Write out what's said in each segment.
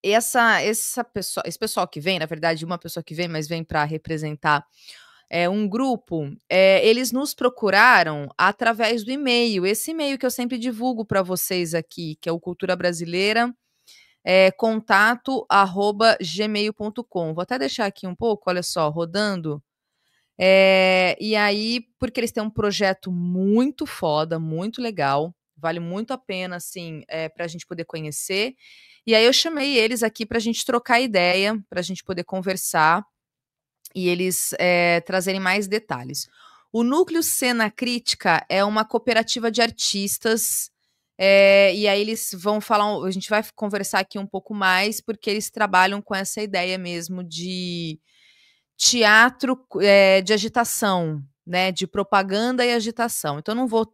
esse pessoal que vem, na verdade, uma pessoa que vem, mas vem para representar um grupo, eles nos procuraram através do e-mail, esse e-mail que eu sempre divulgo para vocês aqui, que é o Cultura Brasileira, contato@gmail.com. Vou até deixar aqui um pouco, olha só, rodando. E aí, porque eles têm um projeto muito foda, muito legal, vale muito a pena, assim, para a gente poder conhecer. E aí eu chamei eles aqui para a gente trocar ideia, para a gente poder conversar e eles trazerem mais detalhes. O Núcleo Cena Crítica é uma cooperativa de artistas, e aí eles vão falar, a gente vai conversar aqui um pouco mais, porque eles trabalham com essa ideia mesmo de teatro de agitação, né, de propaganda e agitação. Então não vou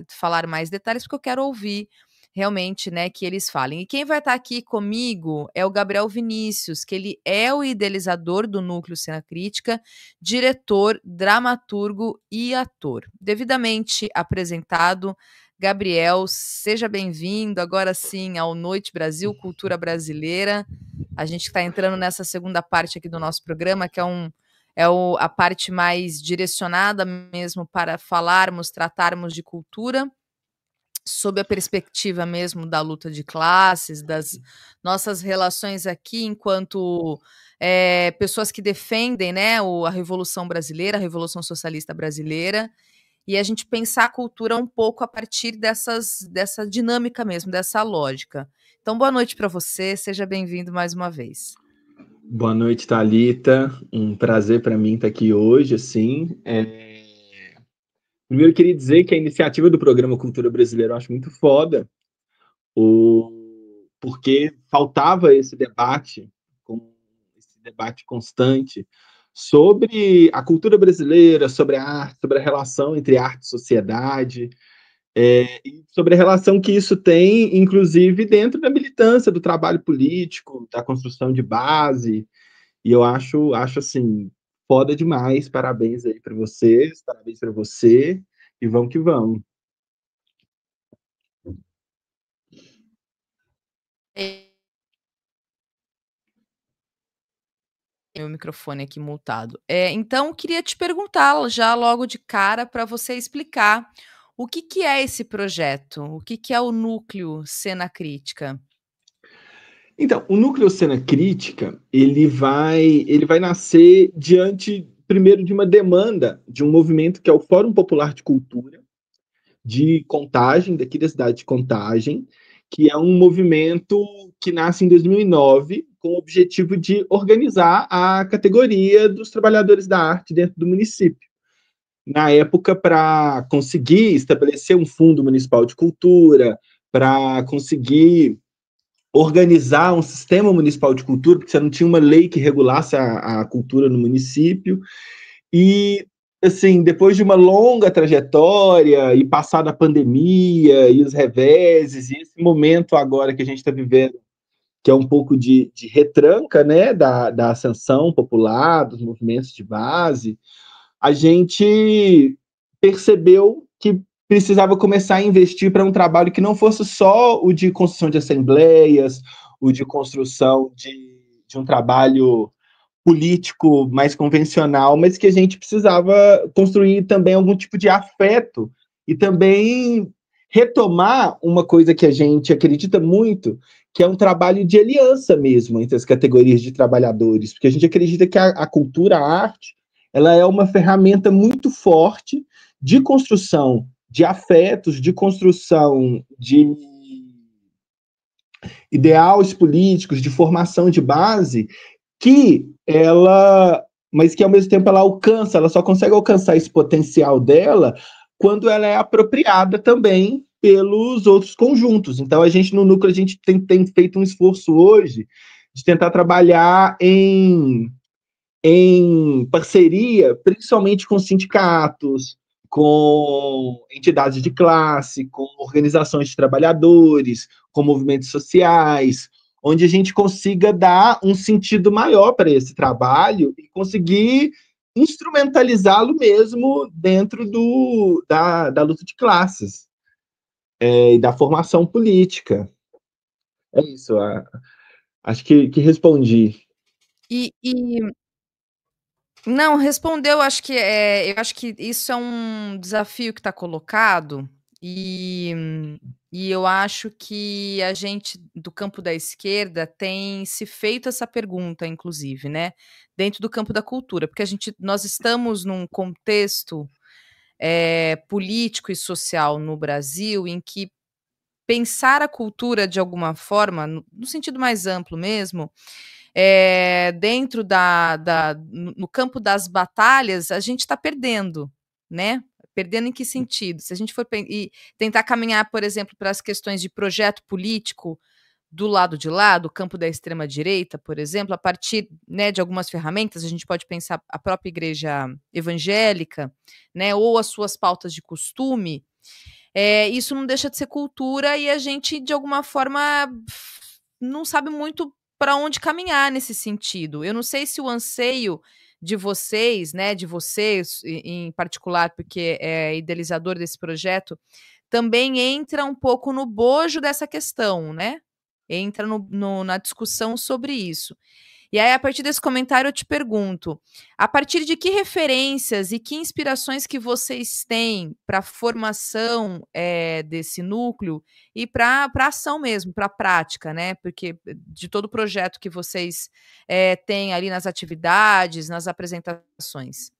falar mais detalhes, porque eu quero ouvir realmente, né, que eles falem. E quem vai estar aqui comigo é o Gabriel Vinícius, que ele é o idealizador do Núcleo Cena Crítica, diretor, dramaturgo e ator. Devidamente apresentado, Gabriel, seja bem-vindo agora sim ao Noite Brasil, Cultura Brasileira. A gente está entrando nessa segunda parte aqui do nosso programa, que a parte mais direcionada mesmo para falarmos, tratarmos de cultura, sob a perspectiva mesmo da luta de classes, das nossas relações aqui enquanto pessoas que defendem, né, a Revolução Brasileira, a Revolução Socialista Brasileira, e a gente pensar a cultura um pouco a partir dessa dinâmica mesmo, dessa lógica. Então, boa noite para você, seja bem-vindo mais uma vez. Boa noite, Thalita. Um prazer para mim estar aqui hoje, assim. Primeiro, eu queria dizer que a iniciativa do programa Cultura Brasileira eu acho muito foda, porque faltava esse debate constante sobre a cultura brasileira, sobre a arte, sobre a relação entre arte e sociedade, e sobre a relação que isso tem, inclusive, dentro da militância, do trabalho político, da construção de base. E eu acho assim, foda demais. Parabéns aí para vocês, parabéns para você, e vamos que vamos. Meu microfone aqui multado. Então, queria te perguntar já logo de cara para você explicar o que, que é esse projeto, o que, que é o Núcleo Cena Crítica. Então, o Núcleo Cena Crítica, ele vai nascer diante, primeiro, de uma demanda de um movimento que é o Fórum Popular de Cultura, de Contagem, daqui da cidade de Contagem, que é um movimento que nasce em 2009 com o objetivo de organizar a categoria dos trabalhadores da arte dentro do município. Na época, para conseguir estabelecer um fundo municipal de cultura, para conseguir organizar um sistema municipal de cultura, porque você não tinha uma lei que regulasse a cultura no município. E, assim, depois de uma longa trajetória e passada a pandemia e os reveses, e esse momento agora que a gente está vivendo, que é um pouco de retranca, né, da ascensão popular, dos movimentos de base, a gente percebeu que precisava começar a investir para um trabalho que não fosse só o de construção de assembleias, o de construção de um trabalho político mais convencional, mas que a gente precisava construir também algum tipo de afeto e também retomar uma coisa que a gente acredita muito, que é um trabalho de aliança mesmo entre as categorias de trabalhadores, porque a gente acredita que a cultura, a arte, ela é uma ferramenta muito forte de construção de afetos, de construção de ideais políticos, de formação de base, mas que ao mesmo tempo ela só consegue alcançar esse potencial dela quando ela é apropriada também pelos outros conjuntos. Então, a gente no núcleo, a gente tem feito um esforço hoje de tentar trabalhar em parceria, principalmente com sindicatos, com entidades de classe, com organizações de trabalhadores, com movimentos sociais, onde a gente consiga dar um sentido maior para esse trabalho e conseguir instrumentalizá-lo mesmo dentro da luta de classes e da formação política. É isso. Acho que respondi. E não, respondeu, acho que, eu acho que isso é um desafio que está colocado, e eu acho que a gente do campo da esquerda tem se feito essa pergunta inclusive, né, dentro do campo da cultura, porque nós estamos num contexto, político e social no Brasil em que pensar a cultura de alguma forma, no sentido mais amplo mesmo, dentro no campo das batalhas, a gente está perdendo, né? Perdendo em que sentido? Se a gente for e tentar caminhar, por exemplo, para as questões de projeto político do lado de lá, do campo da extrema-direita, por exemplo, a partir, né, de algumas ferramentas, a gente pode pensar a própria igreja evangélica, né, ou as suas pautas de costume, isso não deixa de ser cultura e a gente, de alguma forma, não sabe muito para onde caminhar nesse sentido. Eu não sei se o anseio de vocês, né, de vocês em particular, porque é idealizador desse projeto, também entra um pouco no bojo dessa questão, né? Entra na discussão sobre isso. E aí, a partir desse comentário, eu te pergunto: a partir de que referências e que inspirações que vocês têm para a formação, desse núcleo e para a ação mesmo, para a prática, né? Porque de todo o projeto que vocês, têm ali nas atividades, nas apresentações.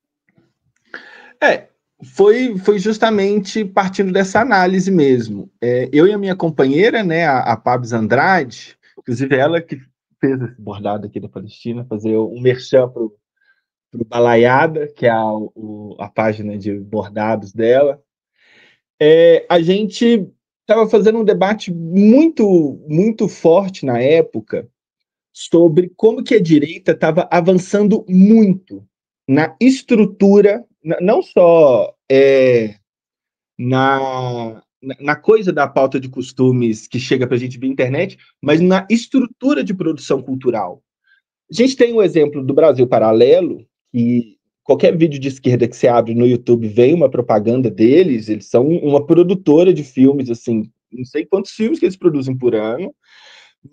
É, foi justamente partindo dessa análise mesmo. Eu e a minha companheira, né, a Pabs Andrade, inclusive ela que fez esse bordado aqui da Palestina, fazer um merchan para o Balaiada, que é a página de bordados dela. A gente estava fazendo um debate muito, muito forte na época sobre como que a direita estava avançando muito na estrutura, não só na coisa da pauta de costumes que chega para a gente via internet, mas na estrutura de produção cultural. A gente tem um exemplo do Brasil Paralelo, que qualquer vídeo de esquerda que você abre no YouTube vem uma propaganda deles, eles são uma produtora de filmes, assim, não sei quantos filmes que eles produzem por ano,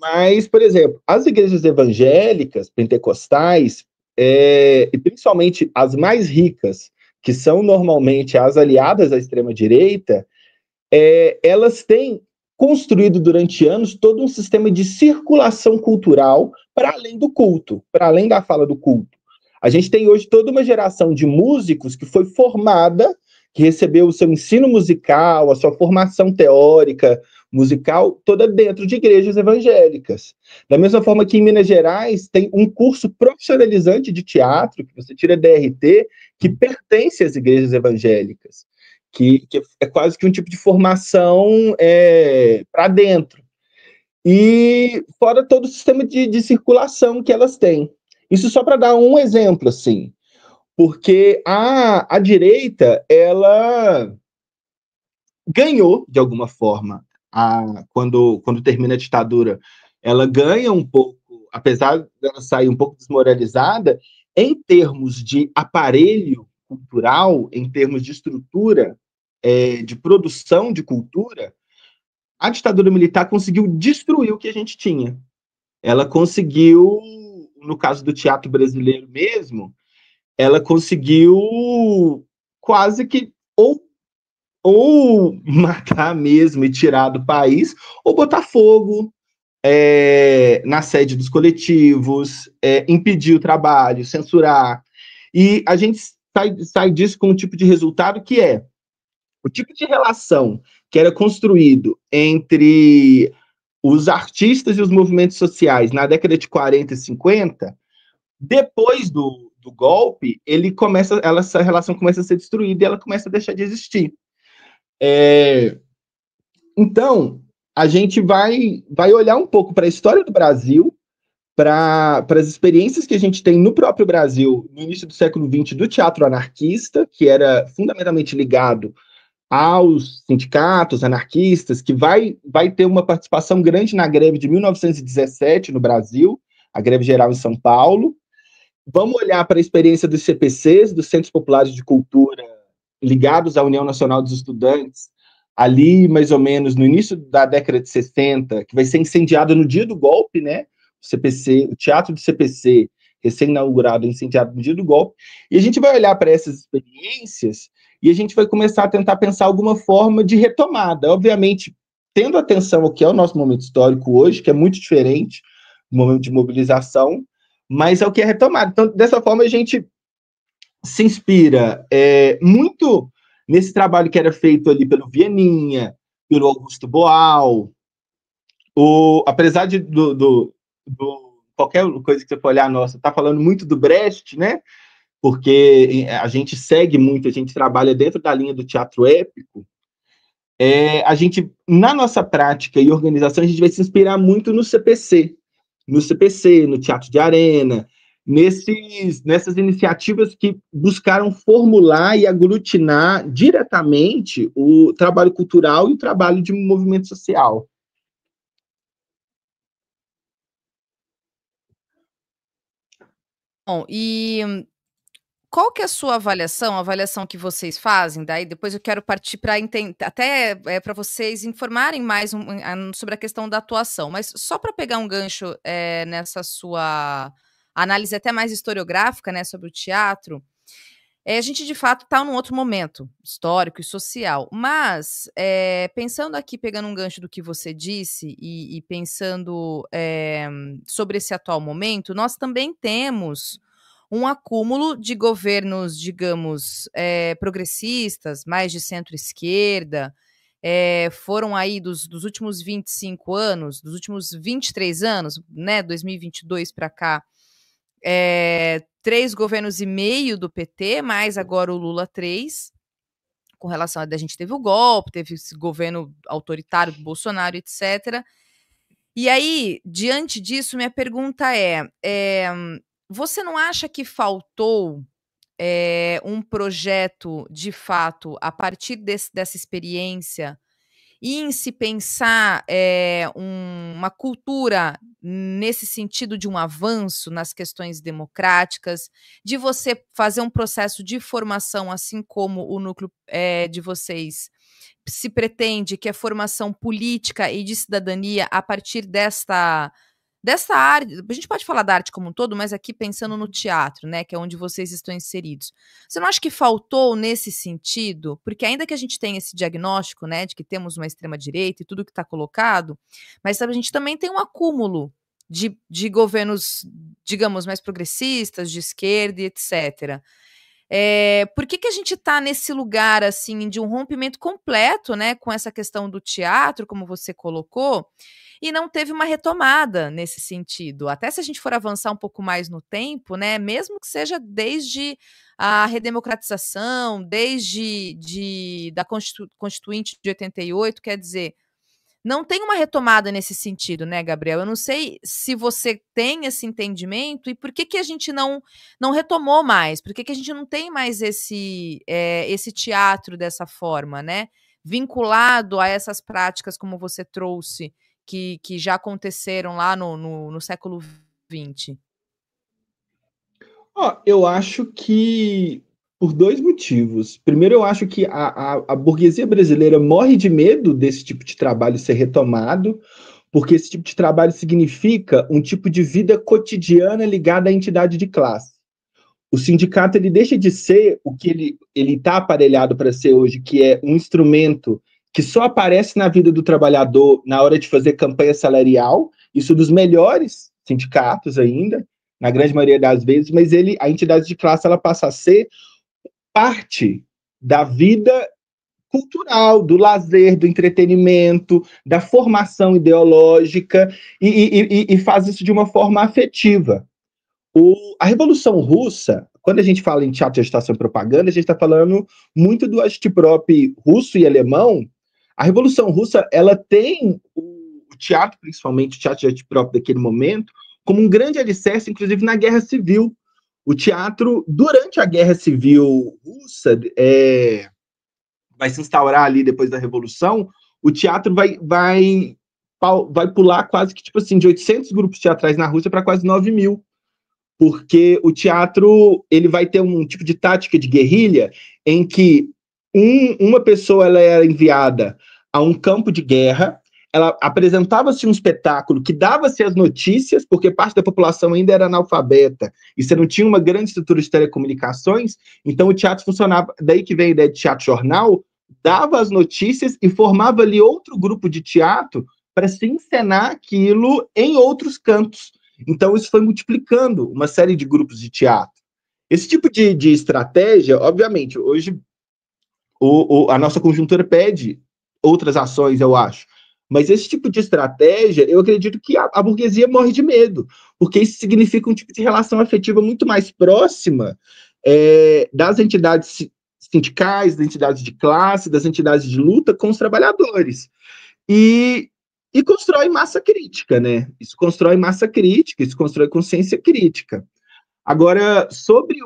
mas, por exemplo, as igrejas evangélicas, pentecostais, e principalmente as mais ricas, que são normalmente as aliadas à extrema-direita, elas têm construído durante anos todo um sistema de circulação cultural para além do culto, para além da fala do culto. A gente tem hoje toda uma geração de músicos que foi formada, que recebeu o seu ensino musical, a sua formação teórica, musical, toda dentro de igrejas evangélicas. Da mesma forma que em Minas Gerais tem um curso profissionalizante de teatro, que você tira DRT, que pertence às igrejas evangélicas, que é quase que um tipo de formação para dentro. E fora todo o sistema de circulação que elas têm. Isso só para dar um exemplo, assim, porque a direita, ela ganhou, de alguma forma, quando termina a ditadura, ela ganha um pouco, apesar dela sair um pouco desmoralizada, em termos de aparelho cultural, em termos de estrutura, de produção de cultura, a ditadura militar conseguiu destruir o que a gente tinha. Ela conseguiu, no caso do teatro brasileiro mesmo, ela conseguiu quase que ou matar mesmo e tirar do país, ou botar fogo na sede dos coletivos, impedir o trabalho, censurar. E a gente sai disso com um tipo de resultado que é o tipo de relação que era construído entre os artistas e os movimentos sociais na década de 40 e 50, depois do golpe, essa relação começa a ser destruída e ela começa a deixar de existir. Então, a gente vai olhar um pouco para a história do Brasil, para as experiências que a gente tem no próprio Brasil, no início do século XX, do teatro anarquista, que era fundamentalmente ligado aos sindicatos anarquistas, que vai ter uma participação grande na greve de 1917 no Brasil, a greve geral em São Paulo. Vamos olhar para a experiência dos CPCs, dos Centros Populares de Cultura, ligados à União Nacional dos Estudantes, ali mais ou menos no início da década de 60, que vai ser incendiada no dia do golpe, né? Ou CPC, o Teatro do CPC, recém-inaugurado, incendiado no dia do golpe, e a gente vai olhar para essas experiências e a gente vai começar a tentar pensar alguma forma de retomada, obviamente, tendo atenção ao que é o nosso momento histórico hoje, que é muito diferente do momento de mobilização, mas é o que é retomado. Então, dessa forma, a gente se inspira muito nesse trabalho que era feito ali pelo Vieninha, pelo Augusto Boal, apesar de qualquer coisa que você for olhar, nossa, tá falando muito do Brecht, né? Porque a gente segue muito, a gente trabalha dentro da linha do teatro épico. A gente, na nossa prática e organização, a gente vai se inspirar muito no CPC, no Teatro de Arena, nessas iniciativas que buscaram formular e aglutinar diretamente o trabalho cultural e o trabalho de um movimento social. Bom, e qual que é a sua avaliação, a avaliação que vocês fazem? Daí depois eu quero partir para até para vocês informarem mais sobre a questão da atuação, mas só para pegar um gancho nessa sua análise até mais historiográfica, né, sobre o teatro, a gente de fato está num outro momento histórico e social, mas pensando aqui, pegando um gancho do que você disse e pensando sobre esse atual momento, nós também temos um acúmulo de governos, digamos, progressistas, mais de centro-esquerda, foram aí dos últimos 25 anos, dos últimos 23 anos, né, 2022 para cá, 3 governos e meio do PT, mais agora o Lula 3, com relação a gente teve o golpe, teve esse governo autoritário do Bolsonaro, etc. E aí, diante disso, minha pergunta você não acha que faltou um projeto, de fato, a partir dessa experiência, e em se pensar uma cultura nesse sentido de um avanço nas questões democráticas, de você fazer um processo de formação, assim como o núcleo de vocês se pretende, que é formação política e de cidadania a partir dessa área, a gente pode falar da arte como um todo, mas aqui pensando no teatro, né, que é onde vocês estão inseridos. Você não acha que faltou nesse sentido? Porque ainda que a gente tenha esse diagnóstico, né, de que temos uma extrema-direita e tudo que está colocado, mas sabe, a gente também tem um acúmulo de governos, digamos, mais progressistas, de esquerda e etc. Por que a gente está nesse lugar, assim, de um rompimento completo, né, com essa questão do teatro, como você colocou, e não teve uma retomada nesse sentido? Até se a gente for avançar um pouco mais no tempo, né, mesmo que seja desde a redemocratização, desde da Constituinte de 88, quer dizer, não tem uma retomada nesse sentido, né, Gabriel? Eu não sei se você tem esse entendimento e por que a gente não retomou mais? Por que a gente não tem mais esse teatro dessa forma, né? Vinculado a essas práticas, como você trouxe, que já aconteceram lá no século XX? Eu acho que por 2 motivos. Primeiro, eu acho que a burguesia brasileira morre de medo desse tipo de trabalho ser retomado, porque esse tipo de trabalho significa um tipo de vida cotidiana ligada à entidade de classe. O sindicato ele deixa de ser o que ele está aparelhado para ser hoje, que é um instrumento que só aparece na vida do trabalhador na hora de fazer campanha salarial, isso dos melhores sindicatos ainda, na grande maioria das vezes, mas a entidade de classe ela passa a ser parte da vida cultural, do lazer, do entretenimento, da formação ideológica e faz isso de uma forma afetiva. A Revolução Russa, quando a gente fala em teatro, agitação e propaganda, a gente está falando muito do agitprop russo e alemão. A Revolução Russa ela tem o teatro, principalmente o teatro de agitprop daquele momento, como um grande alicerce, inclusive na Guerra Civil. O teatro, durante a Guerra Civil Russa, vai se instaurar ali depois da Revolução, o teatro vai pular quase que, tipo assim, de 800 grupos teatrais na Rússia para quase 9.000, porque o teatro ele vai ter um tipo de tática de guerrilha em que uma pessoa ela é enviada a um campo de guerra, ela apresentava-se um espetáculo que dava-se as notícias, porque parte da população ainda era analfabeta, e você não tinha uma grande estrutura de telecomunicações, então o teatro funcionava, daí que vem a ideia de teatro-jornal, dava as notícias e formava ali outro grupo de teatro para se encenar aquilo em outros cantos. Então isso foi multiplicando uma série de grupos de teatro. Esse tipo de estratégia, obviamente, hoje a nossa conjuntura pede outras ações, eu acho. Mas esse tipo de estratégia, eu acredito que a burguesia morre de medo, porque isso significa um tipo de relação afetiva muito mais próxima das entidades sindicais, das entidades de classe, das entidades de luta com os trabalhadores. E constrói massa crítica, né? Isso constrói massa crítica, isso constrói consciência crítica. Agora, sobre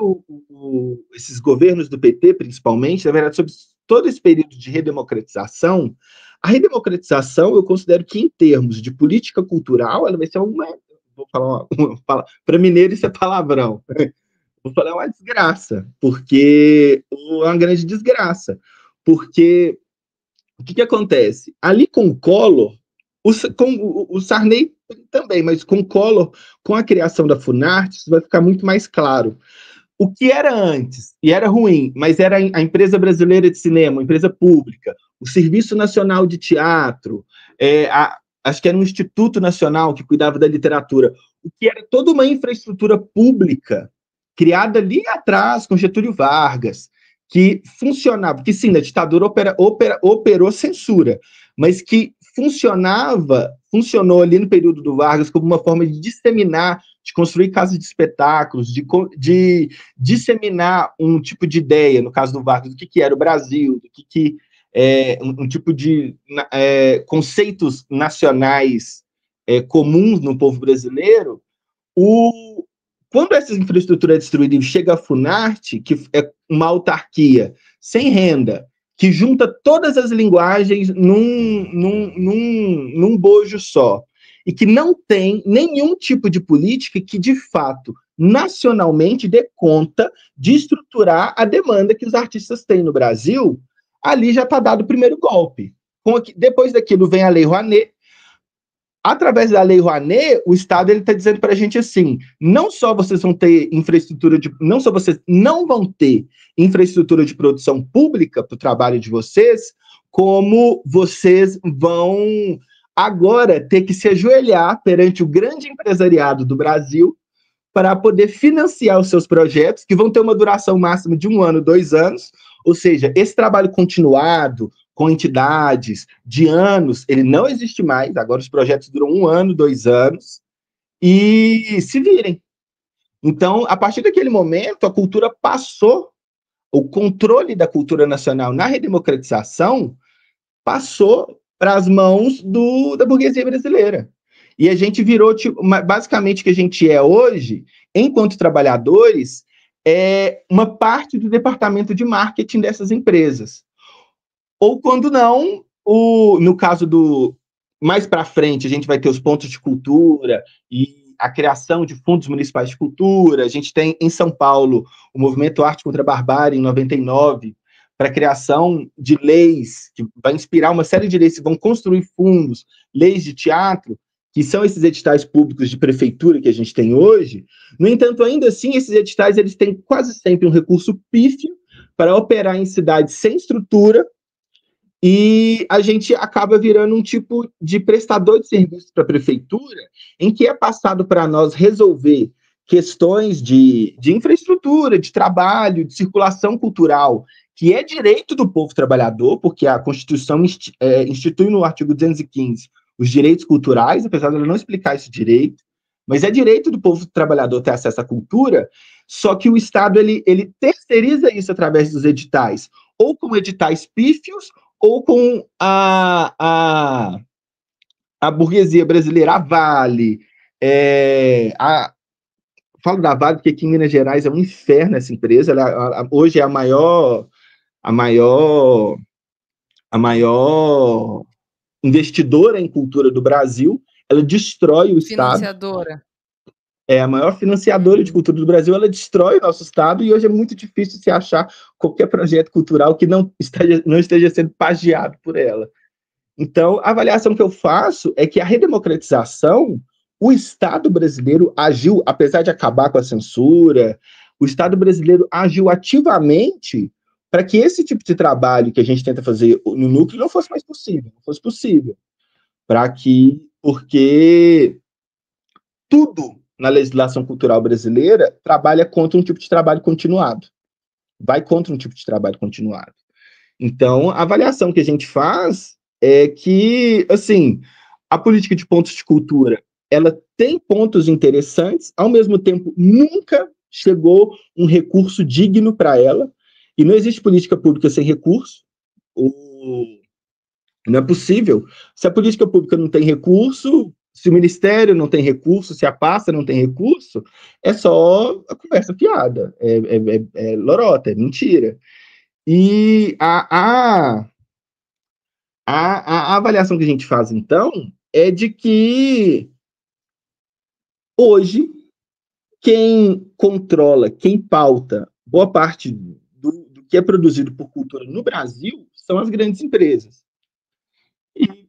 esses governos do PT, principalmente, na verdade, sobre todo esse período de redemocratização, a redemocratização, eu considero que, em termos de política cultural, ela vai ser vou falar para mineiro isso é palavrão, vou falar uma desgraça, porque é uma grande desgraça, porque o que acontece? Ali com o Collor, com o Sarney também, mas com o Collor, com a criação da Funarte, isso vai ficar muito mais claro. O que era antes, e era ruim, mas era a empresa brasileira de cinema, a empresa pública, o Serviço Nacional de Teatro, acho que era um Instituto Nacional que cuidava da literatura, o que era toda uma infraestrutura pública criada ali atrás com Getúlio Vargas, que funcionava, que sim, na ditadura operou censura, mas que funcionou ali no período do Vargas como uma forma de disseminar, de construir casas de espetáculos, de disseminar um tipo de ideia, no caso do Vargas, do que era o Brasil, do que um tipo de conceitos nacionais comuns no povo brasileiro. Quando essa infraestrutura é destruída e chega a Funarte, que é uma autarquia sem renda, que junta todas as linguagens num bojo só, e que não tem nenhum tipo de política que, de fato, nacionalmente dê conta de estruturar a demanda que os artistas têm no Brasil, ali já está dado o primeiro golpe. Depois daquilo vem a Lei Rouanet. Através da Lei Rouanet, o Estado está dizendo para a gente assim: não só vocês vão ter não só vocês não vão ter infraestrutura de produção pública para o trabalho de vocês, como vocês vão agora ter que se ajoelhar perante o grande empresariado do Brasil para poder financiar os seus projetos, que vão ter uma duração máxima de 1 ano, 2 anos, ou seja, esse trabalho continuado, com entidades de anos, ele não existe mais, agora os projetos duram 1 ano, 2 anos, e se virem. Então, a partir daquele momento, a cultura passou, o controle da cultura nacional na redemocratização passou para as mãos da burguesia brasileira. E a gente virou, basicamente, o que a gente é hoje, enquanto trabalhadores, é uma parte do departamento de marketing dessas empresas. Ou quando não, no caso mais para frente, a gente vai ter os pontos de cultura e a criação de fundos municipais de cultura. A gente tem em São Paulo o Movimento Arte contra a Barbárie, em 99, para a criação de leis, que vai inspirar uma série de leis que vão construir fundos, leis de teatro, que são esses editais públicos de prefeitura que a gente tem hoje. No entanto, ainda assim, esses editais eles têm quase sempre um recurso pífio para operar em cidades sem estrutura, e a gente acaba virando um tipo de prestador de serviço para a prefeitura, em que é passado para nós resolver questões de infraestrutura, de trabalho, de circulação cultural, que é direito do povo trabalhador, porque a Constituição institui no artigo 215 os direitos culturais, apesar de ela não explicar esse direito, mas é direito do povo trabalhador ter acesso à cultura, só que o Estado ele terceiriza isso através dos editais, ou com editais pífios, ou com a burguesia brasileira, a Vale, falo da Vale porque aqui em Minas Gerais é um inferno essa empresa, hoje é a maior investidora em cultura do Brasil, ela destrói o Estado. Financiadora. É a maior financiadora de cultura do Brasil, ela destrói o nosso Estado, e hoje é muito difícil se achar qualquer projeto cultural que não esteja sendo pagiado por ela. Então, a avaliação que eu faço é que a redemocratização, o Estado brasileiro agiu, apesar de acabar com a censura, o Estado brasileiro agiu ativamente para que esse tipo de trabalho que a gente tenta fazer no núcleo não fosse mais possível, não fosse possível. Porque tudo na legislação cultural brasileira trabalha contra um tipo de trabalho continuado. Vai contra um tipo de trabalho continuado. Então, a avaliação que a gente faz é que, assim, a política de pontos de cultura, ela tem pontos interessantes, ao mesmo tempo, nunca chegou um recurso digno para ela, e não existe política pública sem recurso. Não é possível. Se a política pública não tem recurso, se o ministério não tem recurso, se a pasta não tem recurso, é só a conversa fiada, é lorota, é mentira. E a avaliação que a gente faz, então, é de que hoje quem controla, quem pauta boa parte do que é produzido por cultura no Brasil são as grandes empresas. E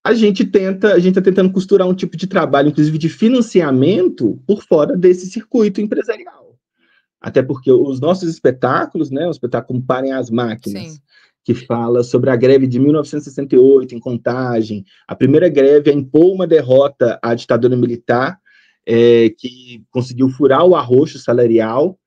a gente está tentando costurar um tipo de trabalho, inclusive de financiamento, por fora desse circuito empresarial. Até porque os nossos espetáculos, né, o espetáculo Parem as Máquinas, Sim. que fala sobre a greve de 1968 em Contagem, a primeira greve a impor uma derrota à ditadura militar, que conseguiu furar o arroxo salarial,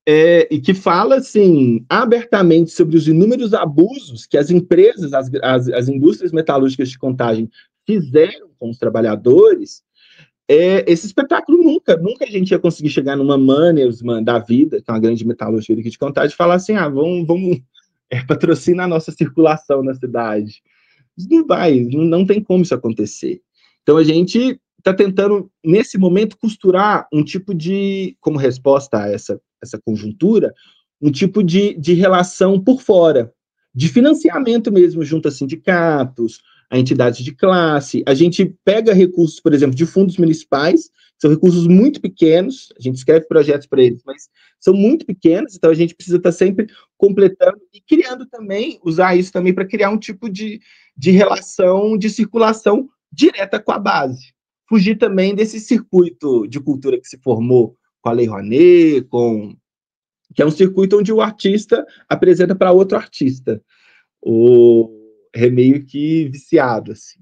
e que fala, assim, abertamente sobre os inúmeros abusos que as empresas, as indústrias metalúrgicas de Contagem fizeram com os trabalhadores. Esse espetáculo nunca a gente ia conseguir chegar numa Mannesmann da vida, que é uma grande metalúrgica aqui de Contagem, e falar assim, vamos patrocinar a nossa circulação na cidade. Isso não vai, não tem como isso acontecer. Então a gente está tentando, nesse momento, costurar um tipo de, como resposta a essa conjuntura, um tipo de relação por fora, de financiamento mesmo, junto a sindicatos, a entidades de classe. A gente pega recursos, por exemplo, de fundos municipais, são recursos muito pequenos, a gente escreve projetos para eles, mas são muito pequenos, então a gente precisa estar sempre completando e criando também, usar isso também para criar um tipo de relação de circulação direta com a base. Fugir também desse circuito de cultura que se formou com a Lei Rouanet, que é um circuito onde o artista apresenta para outro artista. É meio que viciado, assim.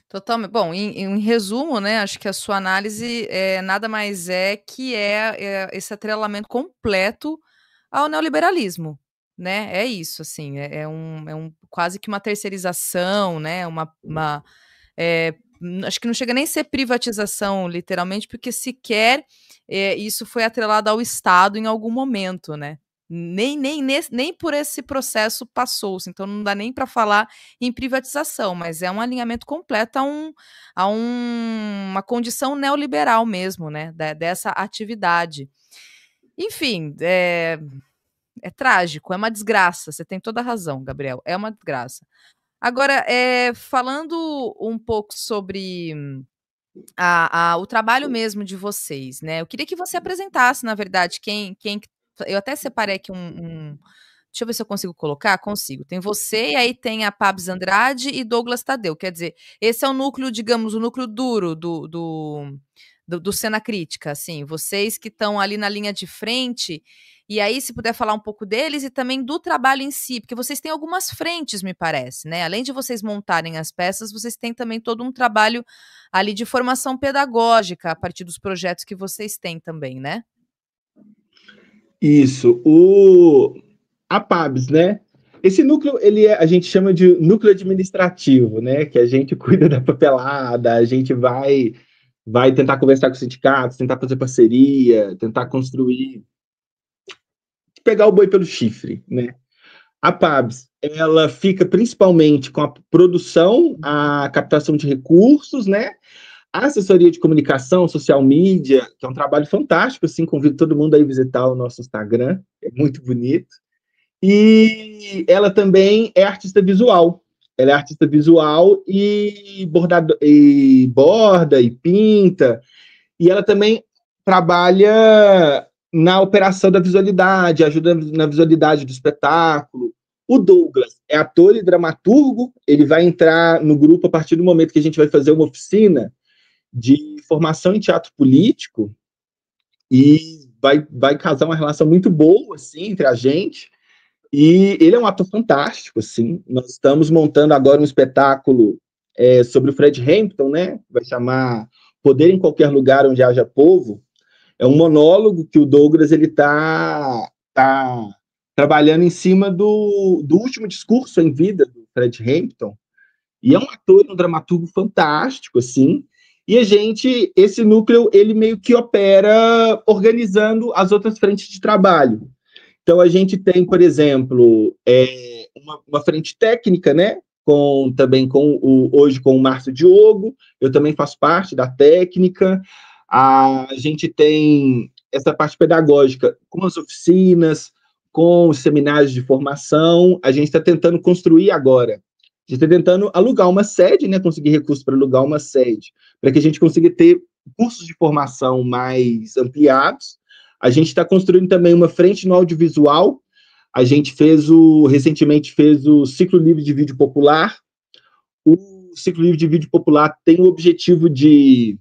Totalmente. Bom, em resumo, né, acho que a sua análise nada mais é que esse atrelamento completo ao neoliberalismo, né? É isso, assim, quase que uma terceirização, né? Acho que não chega nem a ser privatização, literalmente, porque sequer isso foi atrelado ao Estado em algum momento, né? Nem por esse processo passou-se, então não dá nem para falar em privatização, mas é um alinhamento completo uma condição neoliberal mesmo, né? Dessa atividade. Enfim, é trágico, é uma desgraça. Você tem toda a razão, Gabriel, é uma desgraça. Agora, falando um pouco sobre o trabalho mesmo de vocês, né? Eu queria que você apresentasse, na verdade, eu até separei aqui deixa eu ver se eu consigo colocar. Consigo. Tem você, e aí tem a Pabs Andrade e Douglas Tadeu. Quer dizer, esse é o núcleo, digamos, o núcleo duro do Cena Crítica, assim, vocês que estão ali na linha de frente, e aí se puder falar um pouco deles e também do trabalho em si, porque vocês têm algumas frentes, me parece, né? Além de vocês montarem as peças, vocês têm também todo um trabalho ali de formação pedagógica a partir dos projetos que vocês têm também, né? Isso. A PABS, né? Esse núcleo, a gente chama de núcleo administrativo, né? Que a gente cuida da papelada, a gente vai tentar conversar com os sindicatos, tentar fazer parceria, tentar construir, pegar o boi pelo chifre, né? A PABS, ela fica principalmente com a produção, a captação de recursos, né? A assessoria de comunicação, social media, que é um trabalho fantástico, assim, convido todo mundo a ir visitar o nosso Instagram, é muito bonito. E ela também é artista visual. Ela é artista visual e borda e pinta. E ela também trabalha na operação da visualidade, ajuda na visualidade do espetáculo. O Douglas é ator e dramaturgo, ele vai entrar no grupo a partir do momento que a gente vai fazer uma oficina de formação em teatro político, e vai casar uma relação muito boa, assim, entre a gente. E ele é um ator fantástico, assim. Nós estamos montando agora um espetáculo sobre o Fred Hampton, né? Vai chamar Poder em Qualquer Lugar Onde Haja Povo. É um monólogo que o Douglas ele tá trabalhando em cima do último discurso em vida do Fred Hampton. E é um ator, um dramaturgo fantástico, assim. E esse núcleo, ele meio que opera organizando as outras frentes de trabalho. Então, a gente tem, por exemplo, uma frente técnica, né? Hoje com o Márcio Diogo, eu também faço parte da técnica. A gente tem essa parte pedagógica com as oficinas, com os seminários de formação. A gente está tentando construir agora. A gente está tentando alugar uma sede, né? Conseguir recursos para alugar uma sede, para que a gente consiga ter cursos de formação mais ampliados. A gente está construindo também uma frente no audiovisual. A gente recentemente fez o Ciclo Livre de Vídeo Popular. O Ciclo Livre de Vídeo Popular tem o objetivo de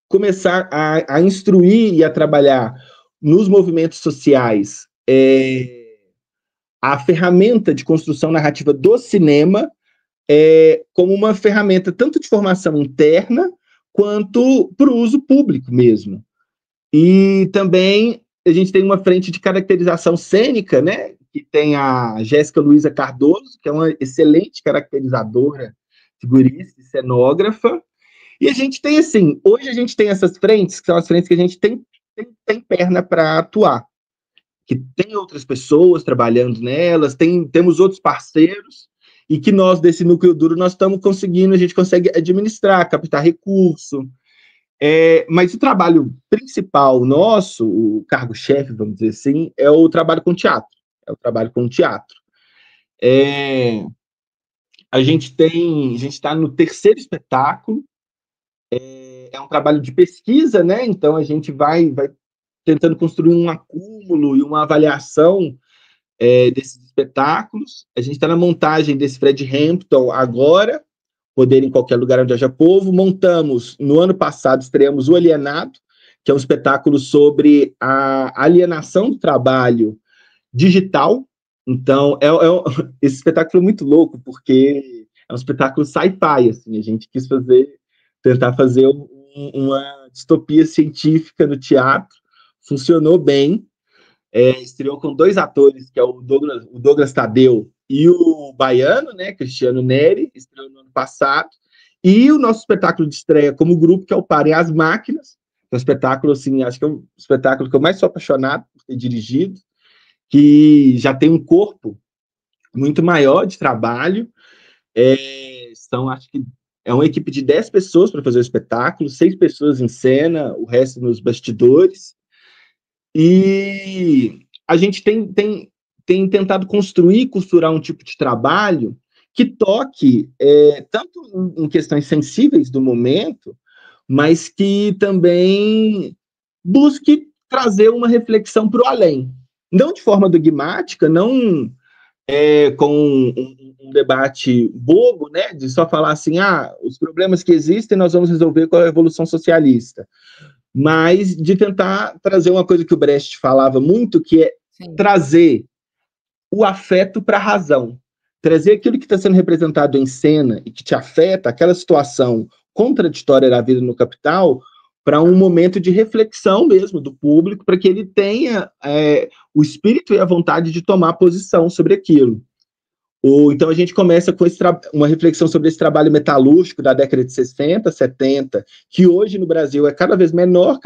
começar a instruir e a trabalhar nos movimentos sociais a ferramenta de construção narrativa do cinema como uma ferramenta tanto de formação interna quanto para o uso público mesmo. E também a gente tem uma frente de caracterização cênica, né? Que tem a Jéssica Luiza Cardoso, que é uma excelente caracterizadora, figurista e cenógrafa. E a gente tem, assim, hoje a gente tem essas frentes, que são as frentes que a gente tem perna para atuar. Que tem outras pessoas trabalhando nelas, temos outros parceiros, e que nós, desse núcleo duro, nós estamos conseguindo, a gente consegue administrar, captar recurso. Mas o trabalho principal nosso, o cargo-chefe, vamos dizer assim, é o trabalho com teatro. A gente está no terceiro espetáculo, é um trabalho de pesquisa, né? Então a gente vai tentando construir um acúmulo e uma avaliação desses espetáculos. A gente está na montagem desse Fred Hampton agora, Poder em Qualquer Lugar Onde Haja Povo. No ano passado, estreamos O Alienado, que é um espetáculo sobre a alienação do trabalho digital. Então, esse espetáculo é muito louco, porque é um espetáculo sci-fi, assim, a gente quis tentar fazer uma distopia científica no teatro, funcionou bem, estreou com 2 atores, que é o Douglas Tadeu e o baiano, né, Cristiano Neri, estreou no ano passado, e o nosso espetáculo de estreia como grupo, que é o Parem as Máquinas, é um espetáculo, assim, acho que é o espetáculo que eu mais sou apaixonado por ter dirigido, que já tem um corpo muito maior de trabalho, acho que é uma equipe de 10 pessoas para fazer o espetáculo, 6 pessoas em cena, o resto nos bastidores, e a gente tem tentado construir e costurar um tipo de trabalho que toque tanto em questões sensíveis do momento, mas que também busque trazer uma reflexão para o além. Não de forma dogmática, não com um debate bobo, né, de só falar assim, os problemas que existem nós vamos resolver com a Revolução Socialista, mas de tentar trazer uma coisa que o Brecht falava muito, que é Sim. trazer o afeto para a razão, trazer aquilo que está sendo representado em cena e que te afeta, aquela situação contraditória da vida no Capital, para um momento de reflexão mesmo do público, para que ele tenha o espírito e a vontade de tomar posição sobre aquilo. Então a gente começa com uma reflexão sobre esse trabalho metalúrgico da década de 60, 70, que hoje no Brasil é cada vez menor,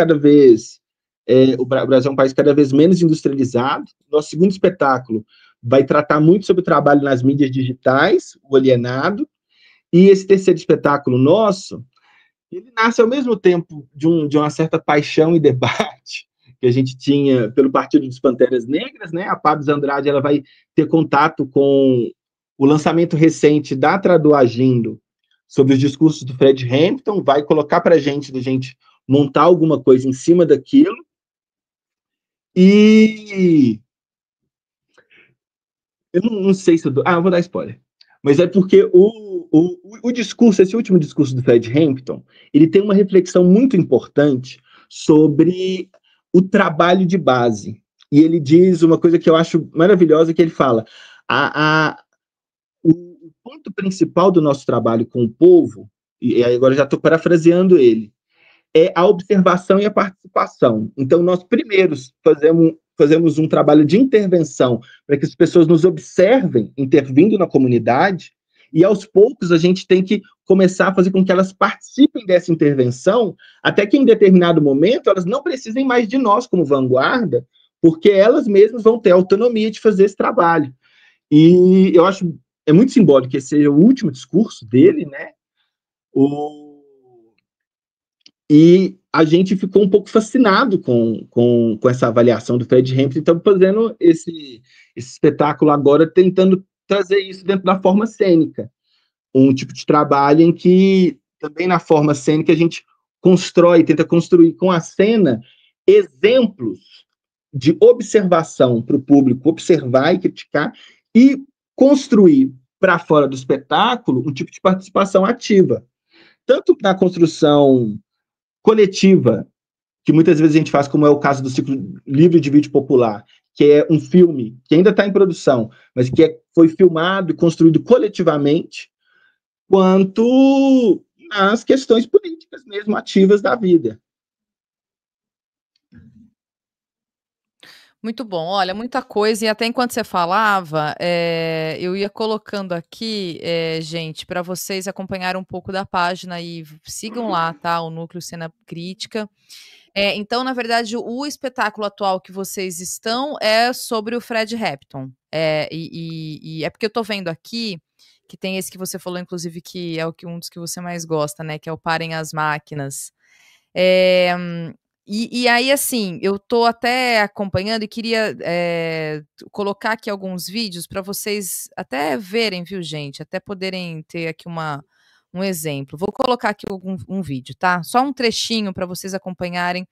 o Brasil é um país cada vez menos industrializado. Nosso segundo espetáculo vai tratar muito sobre o trabalho nas mídias digitais, o Alienado, e esse terceiro espetáculo nosso, ele nasce ao mesmo tempo de uma certa paixão e debate que a gente tinha pelo Partido dos Panteras Negras, né? A Pabs Andrade ela vai ter contato com o lançamento recente da Traduagindo sobre os discursos do Fred Hampton, vai colocar para a gente montar alguma coisa em cima daquilo, E eu não sei se eu dou. Ah, eu vou dar spoiler. Mas é porque o discurso, esse último discurso do Fred Hampton, ele tem uma reflexão muito importante sobre o trabalho de base. E ele diz uma coisa que eu acho maravilhosa, que ele fala: o ponto principal do nosso trabalho com o povo, e agora já estou parafraseando ele, é a observação e a participação. Então, nós primeiros fazemos um trabalho de intervenção para que as pessoas nos observem intervindo na comunidade, e aos poucos a gente tem que começar a fazer com que elas participem dessa intervenção, até que em determinado momento elas não precisem mais de nós como vanguarda, porque elas mesmas vão ter autonomia de fazer esse trabalho. E eu acho é muito simbólico que esse seja o último discurso dele, né? O, e a gente ficou um pouco fascinado com essa avaliação do Fred Hampton. Estamos fazendo esse espetáculo agora, tentando trazer isso dentro da forma cênica. Um tipo de trabalho em que, também na forma cênica, a gente tenta construir com a cena exemplos de observação para o público observar e criticar, e construir para fora do espetáculo um tipo de participação ativa. Tanto na construção coletiva, que muitas vezes a gente faz, como é o caso do ciclo livre de vídeo popular, que é um filme que ainda está em produção, mas que foi filmado e construído coletivamente, quanto nas questões políticas mesmo ativas da vida. Muito bom. Olha, muita coisa, e até enquanto você falava, eu ia colocando aqui, gente, para vocês acompanharem um pouco da página e sigam lá, tá, o Núcleo Cena Crítica. Então, na verdade, o espetáculo atual que vocês estão é sobre o Fred Hampton. E é porque eu tô vendo aqui que tem esse que você falou, inclusive, que é um dos que você mais gosta, né, que é o Parem as Máquinas. Eh, e aí, assim, eu tô até acompanhando e queria, colocar aqui alguns vídeos para vocês até verem, viu, gente? Até poderem ter aqui um exemplo. Vou colocar aqui um vídeo, tá? Só um trechinho para vocês acompanharem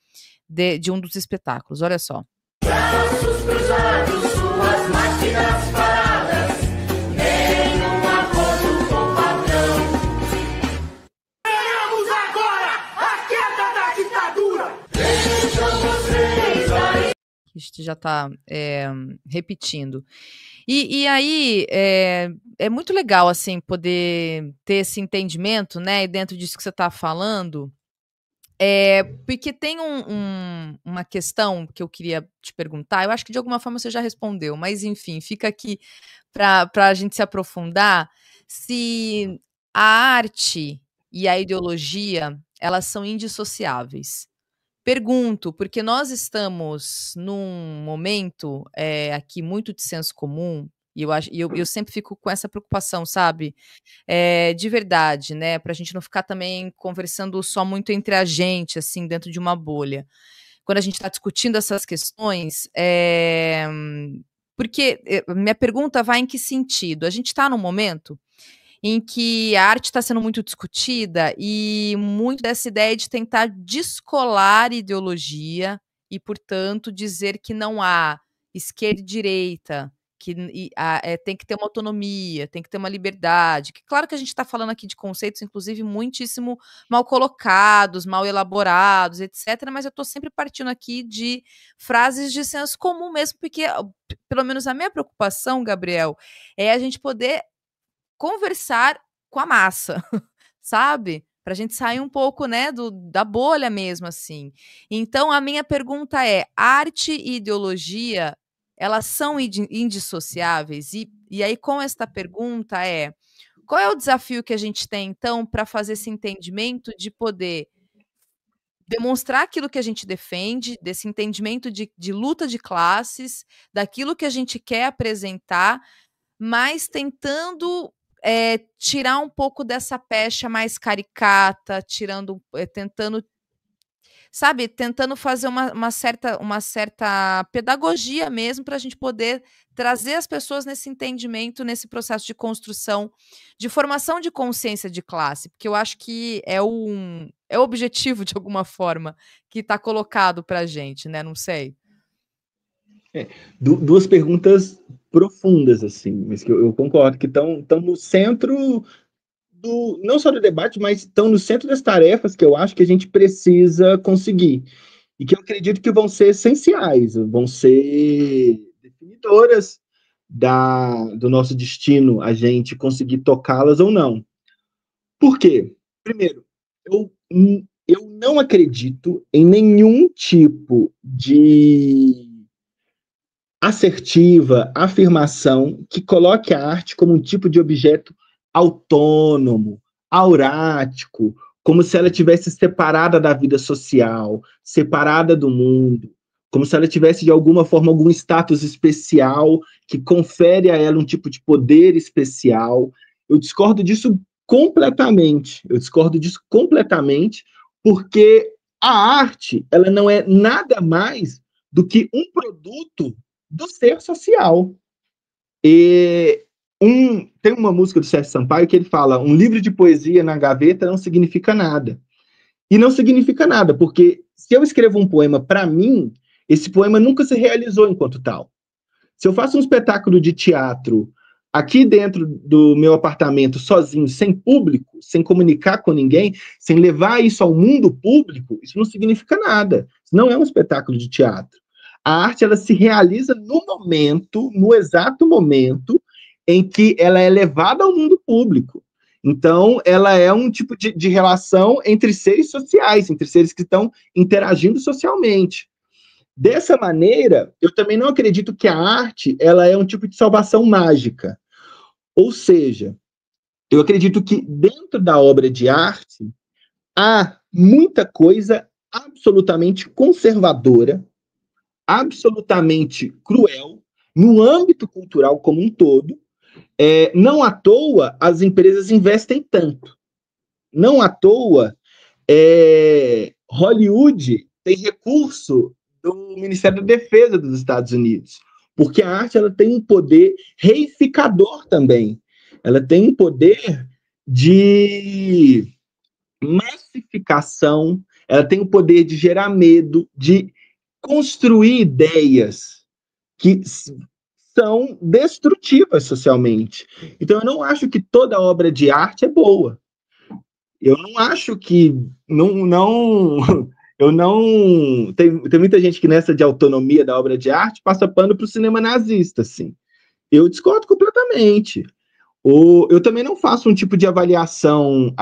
de um dos espetáculos. Olha só. Braços cruzados, suas máquinas paradas, nenhum acordo com o patrão. Queremos agora a queda da ditadura! Vejam vocês aí. A gente já está repetindo. E aí é muito legal assim poder ter esse entendimento, né? E dentro disso que você está falando, porque tem uma questão que eu queria te perguntar. Eu acho que de alguma forma você já respondeu, mas enfim, fica aqui para a gente se aprofundar. Se a arte e a ideologia elas são indissociáveis. Pergunto, porque nós estamos num momento, aqui muito de senso comum, e eu sempre fico com essa preocupação, sabe, de verdade, né, pra gente não ficar também conversando só muito entre a gente, assim, dentro de uma bolha. Quando a gente está discutindo essas questões, porque, minha pergunta vai em que sentido? A gente está num momento em que a arte está sendo muito discutida e muito dessa ideia de tentar descolar ideologia e, portanto, dizer que não há esquerda e direita, que tem que ter uma autonomia, tem que ter uma liberdade. Que, claro que a gente está falando aqui de conceitos, inclusive, muitíssimo mal colocados, mal elaborados, etc. Mas eu estou sempre partindo aqui de frases de senso comum mesmo, porque, pelo menos a minha preocupação, Gabriel, é a gente poder conversar com a massa, sabe? Pra gente sair um pouco, né, da bolha mesmo, assim. Então a minha pergunta é: arte e ideologia, elas são indissociáveis? E aí com esta pergunta qual é o desafio que a gente tem então para fazer esse entendimento de poder demonstrar aquilo que a gente defende, desse entendimento de luta de classes, daquilo que a gente quer apresentar, mas tentando, tirar um pouco dessa pecha mais caricata, tentando, sabe, tentando fazer uma certa pedagogia mesmo para a gente poder trazer as pessoas nesse entendimento, nesse processo de construção, de formação de consciência de classe, porque eu acho que é o objetivo de alguma forma que está colocado pra gente, né, não sei. Duas perguntas profundas, assim, mas que eu concordo que estão no centro não só do debate, mas estão no centro das tarefas que eu acho que a gente precisa conseguir. E que eu acredito que vão ser essenciais, vão ser definidoras do nosso destino, a gente conseguir tocá-las ou não. Por quê? Primeiro, eu não acredito em nenhum tipo de assertiva, afirmação que coloque a arte como um tipo de objeto autônomo, aurático, como se ela tivesse separada da vida social, separada do mundo, como se ela tivesse de alguma forma algum status especial que confere a ela um tipo de poder especial. Eu discordo disso completamente. Eu discordo disso completamente porque a arte, ela não é nada mais do que um produto do ser social. E tem uma música do Sérgio Sampaio que ele fala: um livro de poesia na gaveta não significa nada. E não significa nada, porque se eu escrevo um poema para mim, esse poema nunca se realizou enquanto tal. Se eu faço um espetáculo de teatro aqui dentro do meu apartamento, sozinho, sem público, sem comunicar com ninguém, sem levar isso ao mundo público, isso não significa nada. Isso não é um espetáculo de teatro. A arte, ela se realiza no momento, no exato momento em que ela é levada ao mundo público. Então, ela é um tipo de relação entre seres sociais, entre seres que estão interagindo socialmente. Dessa maneira, eu também não acredito que a arte ela é um tipo de salvação mágica. Ou seja, eu acredito que dentro da obra de arte há muita coisa absolutamente conservadora, absolutamente cruel, no âmbito cultural como um todo. Não à toa as empresas investem tanto. Não à toa Hollywood tem recurso do Ministério da Defesa dos Estados Unidos, porque a arte ela tem um poder reificador também. Ela tem um poder de massificação, ela tem o poder de gerar medo, de construir ideias que são destrutivas socialmente. Então, eu não acho que toda obra de arte é boa. Eu não acho que. Eu não. Tem muita gente que nessa de autonomia da obra de arte passa pano para o cinema nazista, assim. Eu discordo completamente. Eu também não faço um tipo de avaliação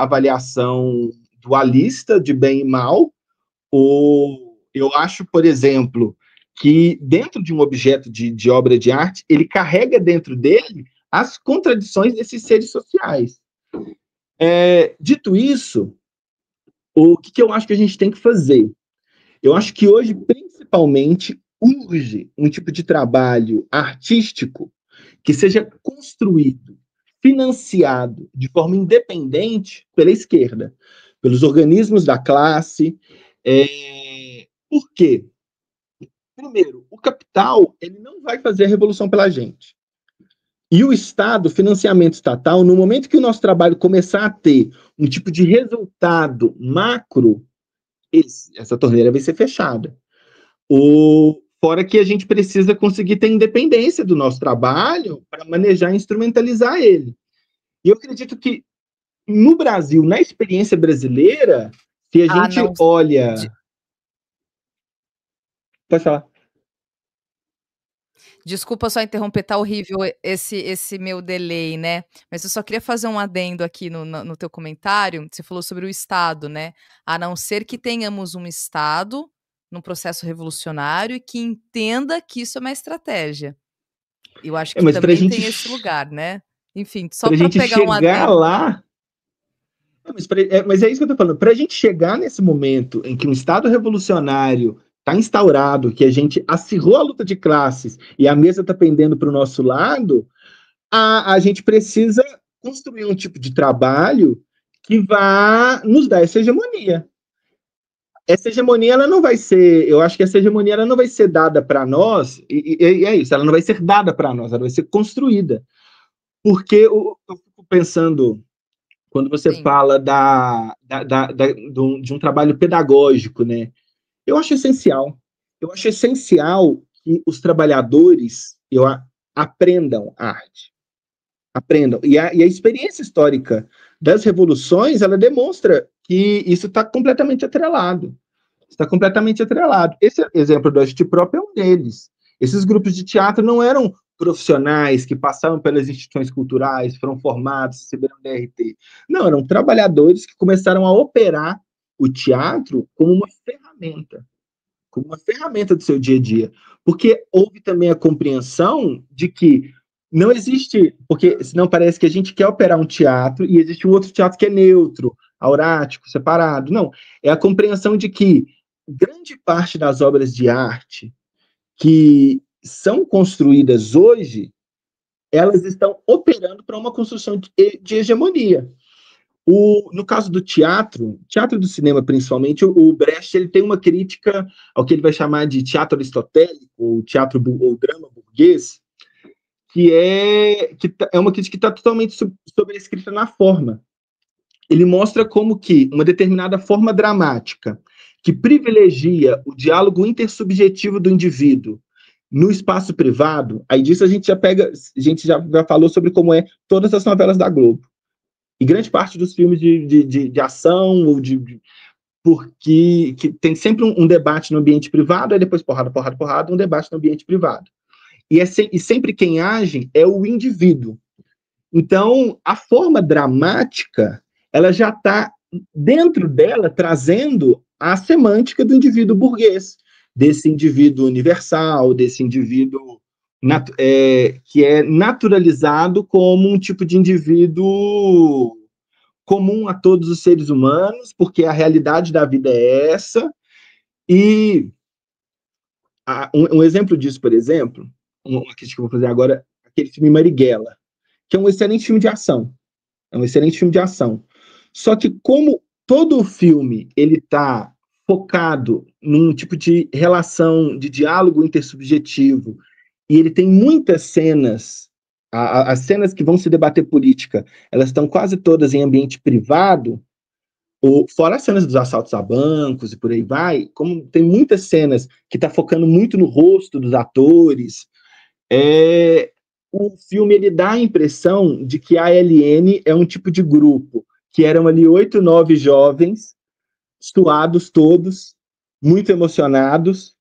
dualista de bem e mal. Eu acho, por exemplo, que dentro de um objeto de obra de arte, ele carrega dentro dele as contradições desses seres sociais. Dito isso, o que eu acho que a gente tem que fazer? Eu acho que hoje, principalmente, urge um tipo de trabalho artístico que seja construído, financiado de forma independente pela esquerda, pelos organismos da classe. Por quê? Primeiro, o capital ele não vai fazer a revolução pela gente. E o Estado, financiamento estatal, no momento que o nosso trabalho começar a ter um tipo de resultado macro, essa torneira vai ser fechada. Fora que a gente precisa conseguir ter independência do nosso trabalho para manejar e instrumentalizar ele. E eu acredito que no Brasil, na experiência brasileira, se a gente olha... Pode falar. Desculpa só interromper, tá horrível esse meu delay, né, mas eu só queria fazer um adendo aqui no teu comentário, você falou sobre o Estado, né, a não ser que tenhamos um Estado num processo revolucionário e que entenda que isso é uma estratégia. Eu acho que também tem esse lugar, né. Enfim, só para pegar um adendo. Lá... Mas é isso que eu tô falando. Para a gente chegar nesse momento em que um Estado revolucionário está instaurado, que a gente acirrou a luta de classes e a mesa está pendendo para o nosso lado, a gente precisa construir um tipo de trabalho que vá nos dar essa hegemonia. Essa hegemonia, ela não vai ser... Eu acho que essa hegemonia ela não vai ser dada para nós, e é isso, ela não vai ser dada para nós, ela vai ser construída. Porque eu fico pensando... Quando você Sim. fala de um trabalho pedagógico, né? Eu acho essencial. Eu acho essencial que os trabalhadores aprendam arte. Aprendam. E a experiência histórica das revoluções, ela demonstra que isso está completamente atrelado. Está completamente atrelado. Esse exemplo do Agitprop é um deles. Esses grupos de teatro não eram profissionais que passaram pelas instituições culturais, foram formados, receberam DRT. Não, eram trabalhadores que começaram a operar o teatro como uma ferramenta do seu dia a dia. Porque houve também a compreensão de que não existe, porque senão parece que a gente quer operar um teatro e existe um outro teatro que é neutro, aurático, separado. Não, é a compreensão de que grande parte das obras de arte que são construídas hoje, elas estão operando para uma construção de hegemonia. No caso do teatro do cinema principalmente, o Brecht ele tem uma crítica ao que ele vai chamar de teatro aristotélico, ou drama burguês, que é uma crítica que está totalmente sobrescrita na forma. Ele mostra como que uma determinada forma dramática que privilegia o diálogo intersubjetivo do indivíduo no espaço privado, aí disso a gente já falou sobre como é todas as novelas da Globo. E grande parte dos filmes de ação, porque que tem sempre um debate no ambiente privado, aí depois porrada, um debate no ambiente privado. E sempre quem age é o indivíduo. Então, a forma dramática, ela já está dentro dela trazendo a semântica do indivíduo burguês, desse indivíduo universal, desse indivíduo que é naturalizado como um tipo de indivíduo comum a todos os seres humanos, porque a realidade da vida é essa. E um exemplo disso, por exemplo, uma crítica que eu vou fazer agora, aquele filme Marighella, que é um excelente filme de ação. Só que como todo o filme ele está focado num tipo de relação, de diálogo intersubjetivo, e ele tem muitas cenas, as cenas que vão se debater política, elas estão quase todas em ambiente privado, fora as cenas dos assaltos a bancos e por aí vai, como tem muitas cenas que está focando muito no rosto dos atores, o filme ele dá a impressão de que a ALN é um tipo de grupo, que eram ali 8, 9 jovens, suados todos, muito emocionados,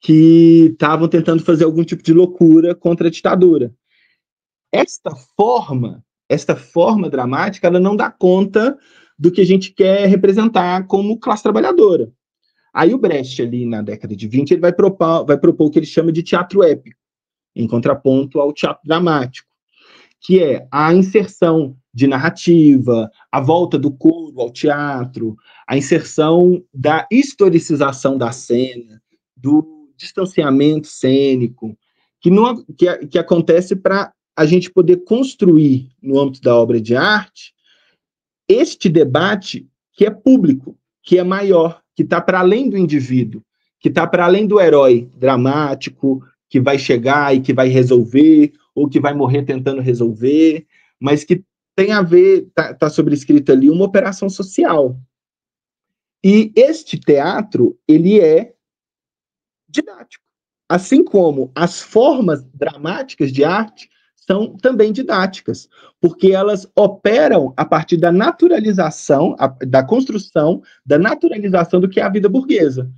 que estavam tentando fazer algum tipo de loucura contra a ditadura. Esta forma dramática, ela não dá conta do que a gente quer representar como classe trabalhadora. Aí o Brecht, ali na década de 20, ele vai propor o que ele chama de teatro épico, em contraponto ao teatro dramático, que é a inserção de narrativa, a volta do coro ao teatro, a inserção da historicização da cena, do distanciamento cênico, que acontece para a gente poder construir, no âmbito da obra de arte, este debate que é público, que é maior, que está para além do indivíduo, que está para além do herói dramático, que vai chegar e que vai resolver, ou que vai morrer tentando resolver, mas que tem a ver, está sobrescrito ali, uma operação social. E este teatro, ele é didático. Assim como as formas dramáticas de arte são também didáticas, porque elas operam a partir da naturalização, da construção, da naturalização do que é a vida burguesa.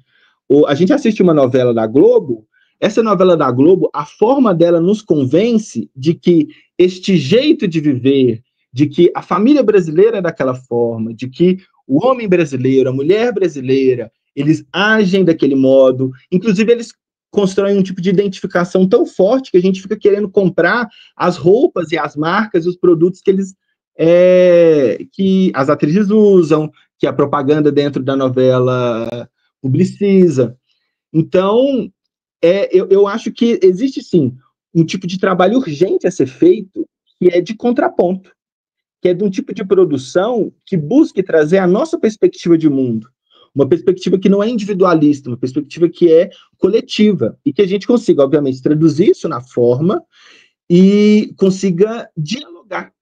A gente assiste uma novela da Globo, essa novela da Globo, a forma dela nos convence de que este jeito de viver, de que a família brasileira é daquela forma, de que o homem brasileiro, a mulher brasileira, eles agem daquele modo, inclusive eles constroem um tipo de identificação tão forte que a gente fica querendo comprar as roupas e as marcas e os produtos que as atrizes usam, que a propaganda dentro da novela publiciza. Então, eu acho que existe, sim, um tipo de trabalho urgente a ser feito, que é de contraponto, que é de um tipo de produção que busque trazer a nossa perspectiva de mundo, uma perspectiva que não é individualista, uma perspectiva que é coletiva, e que a gente consiga, obviamente, traduzir isso na forma e consiga dialogar.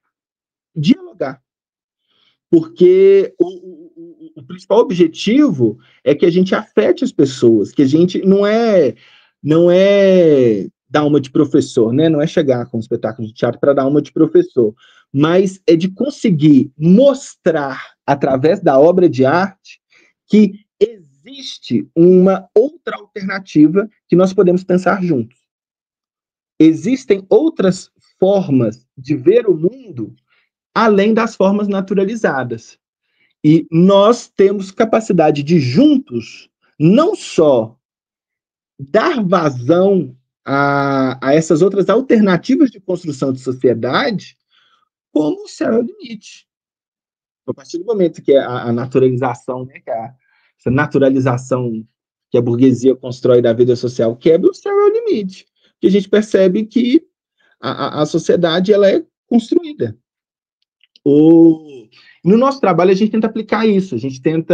Porque o principal objetivo é que a gente afete as pessoas, que a gente não é não é dar uma de professor, né? Não é chegar com um espetáculo de teatro para dar uma de professor, mas é de conseguir mostrar, através da obra de arte, que existe uma outra alternativa que nós podemos pensar juntos. Existem outras formas de ver o mundo além das formas naturalizadas. E nós temos capacidade de, juntos, não só dar vazão a essas outras alternativas de construção de sociedade, como o céu é o limite. A partir do momento que a naturalização, né, essa naturalização que a burguesia constrói da vida social quebra, o céu é o limite. Que a gente percebe que a sociedade ela é construída. No nosso trabalho, a gente tenta aplicar isso. A gente tem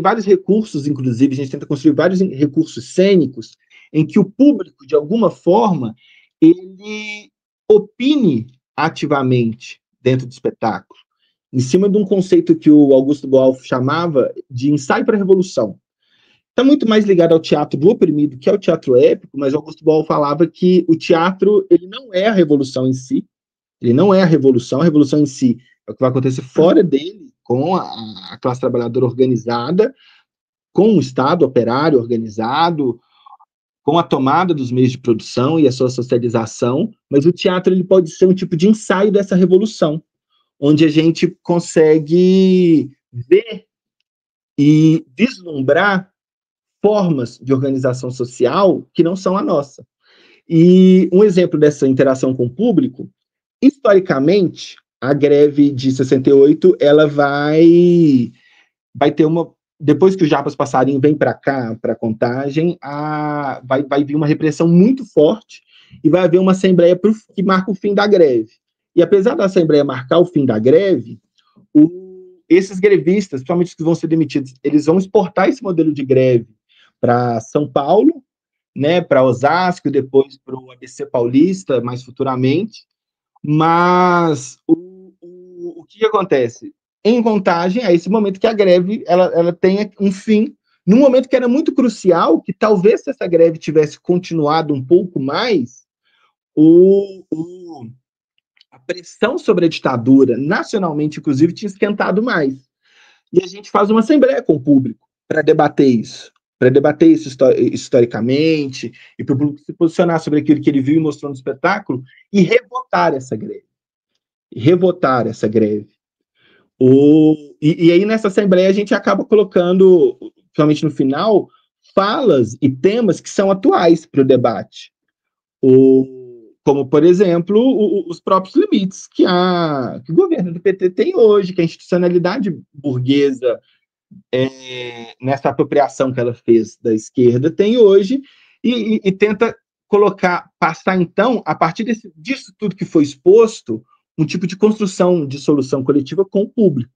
vários recursos, inclusive, a gente tenta construir vários recursos cênicos em que o público, de alguma forma, ele opine ativamente dentro do espetáculo, em cima de um conceito que o Augusto Boal chamava de ensaio para a revolução. Está muito mais ligado ao teatro do oprimido, que é o teatro épico, mas Augusto Boal falava que o teatro ele não é a revolução em si, ele não é a revolução em si é o que vai acontecer fora dele, com a classe trabalhadora organizada, com o Estado operário organizado, com a tomada dos meios de produção e a sua socialização, mas o teatro ele pode ser um tipo de ensaio dessa revolução, onde a gente consegue ver e vislumbrar formas de organização social que não são a nossa. E um exemplo dessa interação com o público, historicamente, a greve de 68, ela vai ter uma... Depois que o Jarbas Passarinho vem para cá, para Contagem, vai vir uma repressão muito forte e vai haver uma assembleia que marca o fim da greve. E apesar da assembleia marcar o fim da greve, esses grevistas, principalmente os que vão ser demitidos, eles vão exportar esse modelo de greve para São Paulo, né, para Osasco, depois para o ABC Paulista, mais futuramente. Mas o que acontece? Em Contagem, é esse momento que a greve ela tenha um fim, num momento que era muito crucial, que talvez se essa greve tivesse continuado um pouco mais, a pressão sobre a ditadura, nacionalmente, inclusive, tinha esquentado mais. E a gente faz uma assembleia com o público para debater isso historicamente, e para o público se posicionar sobre aquilo que ele viu e mostrou no espetáculo, e revotar essa greve. E aí, nessa assembleia, a gente acaba colocando, principalmente no final, falas e temas que são atuais para o debate. Como, por exemplo, os próprios limites que o governo do PT tem hoje, que a institucionalidade burguesa, nessa apropriação que ela fez da esquerda, tem hoje, e tenta passar, então, a partir disso tudo que foi exposto, um tipo de construção de solução coletiva com o público.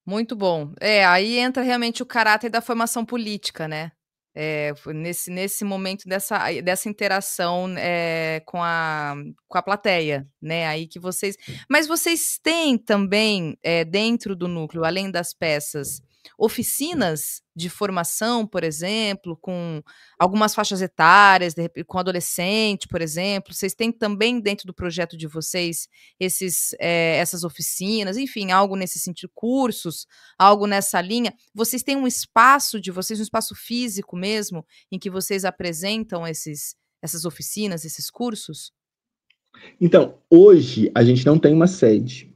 Muito bom. Aí entra realmente o caráter da formação política, né? Nesse momento dessa interação com a plateia, né? Aí que vocês. Mas vocês têm também, dentro do núcleo, além das peças, oficinas de formação, por exemplo, com algumas faixas etárias, com adolescente, por exemplo. Vocês têm também dentro do projeto de vocês essas oficinas, enfim, algo nesse sentido, cursos, algo nessa linha. Vocês têm um espaço de vocês, um espaço físico mesmo, em que vocês apresentam essas oficinas, esses cursos? Então, hoje a gente não tem uma sede.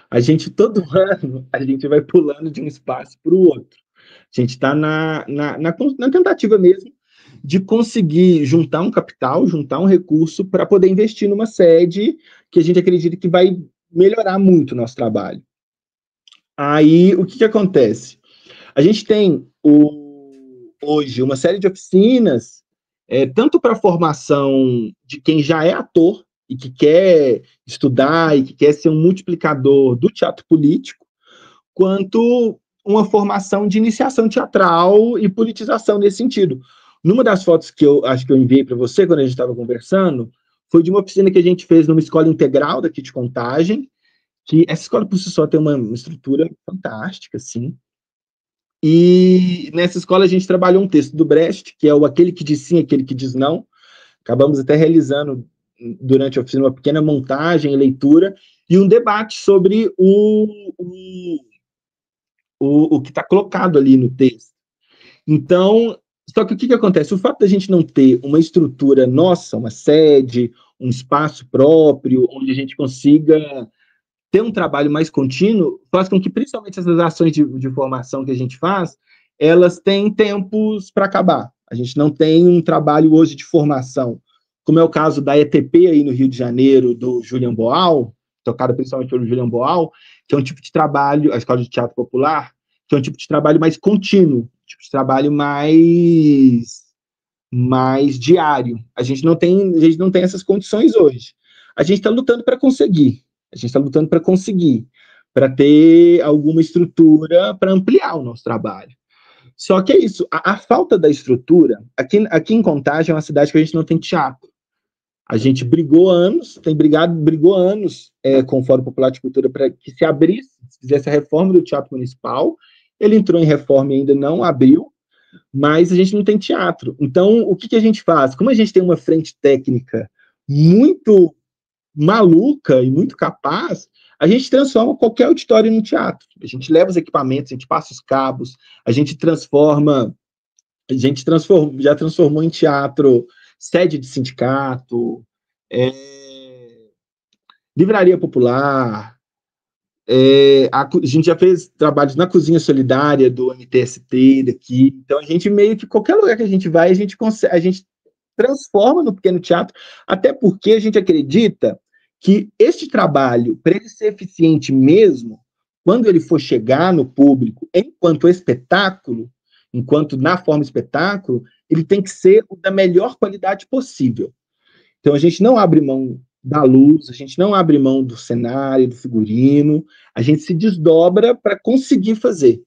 A gente, todo ano, a gente vai pulando de um espaço para o outro. A gente está na tentativa mesmo de conseguir juntar um capital, juntar um recurso para poder investir numa sede que a gente acredita que vai melhorar muito o nosso trabalho. Aí, o que acontece? A gente tem hoje uma série de oficinas, tanto para a formação de quem já é ator e que quer estudar e que quer ser um multiplicador do teatro político, quanto uma formação de iniciação teatral e politização nesse sentido. Numa das fotos que eu acho que eu enviei para você, quando a gente estava conversando, foi de uma oficina que a gente fez numa escola integral daqui de Contagem, que essa escola por si só tem uma estrutura fantástica, assim. E nessa escola a gente trabalhou um texto do Brecht, que é o Aquele que diz sim, aquele que diz não. Acabamos até realizando durante a oficina uma pequena montagem e leitura e um debate sobre o que está colocado ali no texto. Então, só que o que acontece? O fato da gente não ter uma estrutura nossa, uma sede, um espaço próprio, onde a gente consiga ter um trabalho mais contínuo, faz com que, principalmente essas ações de formação que a gente faz, elas têm tempos para acabar. A gente não tem um trabalho hoje de formação, como é o caso da ETP aí no Rio de Janeiro, do Julian Boal, tocada principalmente pelo Julian Boal, que é um tipo de trabalho, a Escola de Teatro Popular, que é um tipo de trabalho mais contínuo, um tipo de trabalho mais diário. A gente não tem essas condições hoje. A gente está lutando para conseguir. A gente está lutando para conseguir, para ter alguma estrutura para ampliar o nosso trabalho. Só que é isso, a falta da estrutura, aqui em Contagem é uma cidade que a gente não tem teatro. A gente brigou anos com o Fórum Popular de Cultura para que se abrisse, se fizesse a reforma do Teatro Municipal. Ele entrou em reforma e ainda não abriu, mas a gente não tem teatro. Então, o que a gente faz? Como a gente tem uma frente técnica muito maluca e muito capaz, a gente transforma qualquer auditório em teatro. A gente leva os equipamentos, a gente passa os cabos, já transformou em teatro sede de sindicato, livraria popular, a gente já fez trabalhos na cozinha solidária do MTST daqui, então a gente meio que, qualquer lugar que a gente vai, a gente transforma no pequeno teatro, até porque a gente acredita que este trabalho, para ele ser eficiente mesmo, quando ele for chegar no público, enquanto espetáculo, enquanto na forma espetáculo, ele tem que ser o da melhor qualidade possível. Então a gente não abre mão da luz, a gente não abre mão do cenário, do figurino, a gente se desdobra para conseguir fazer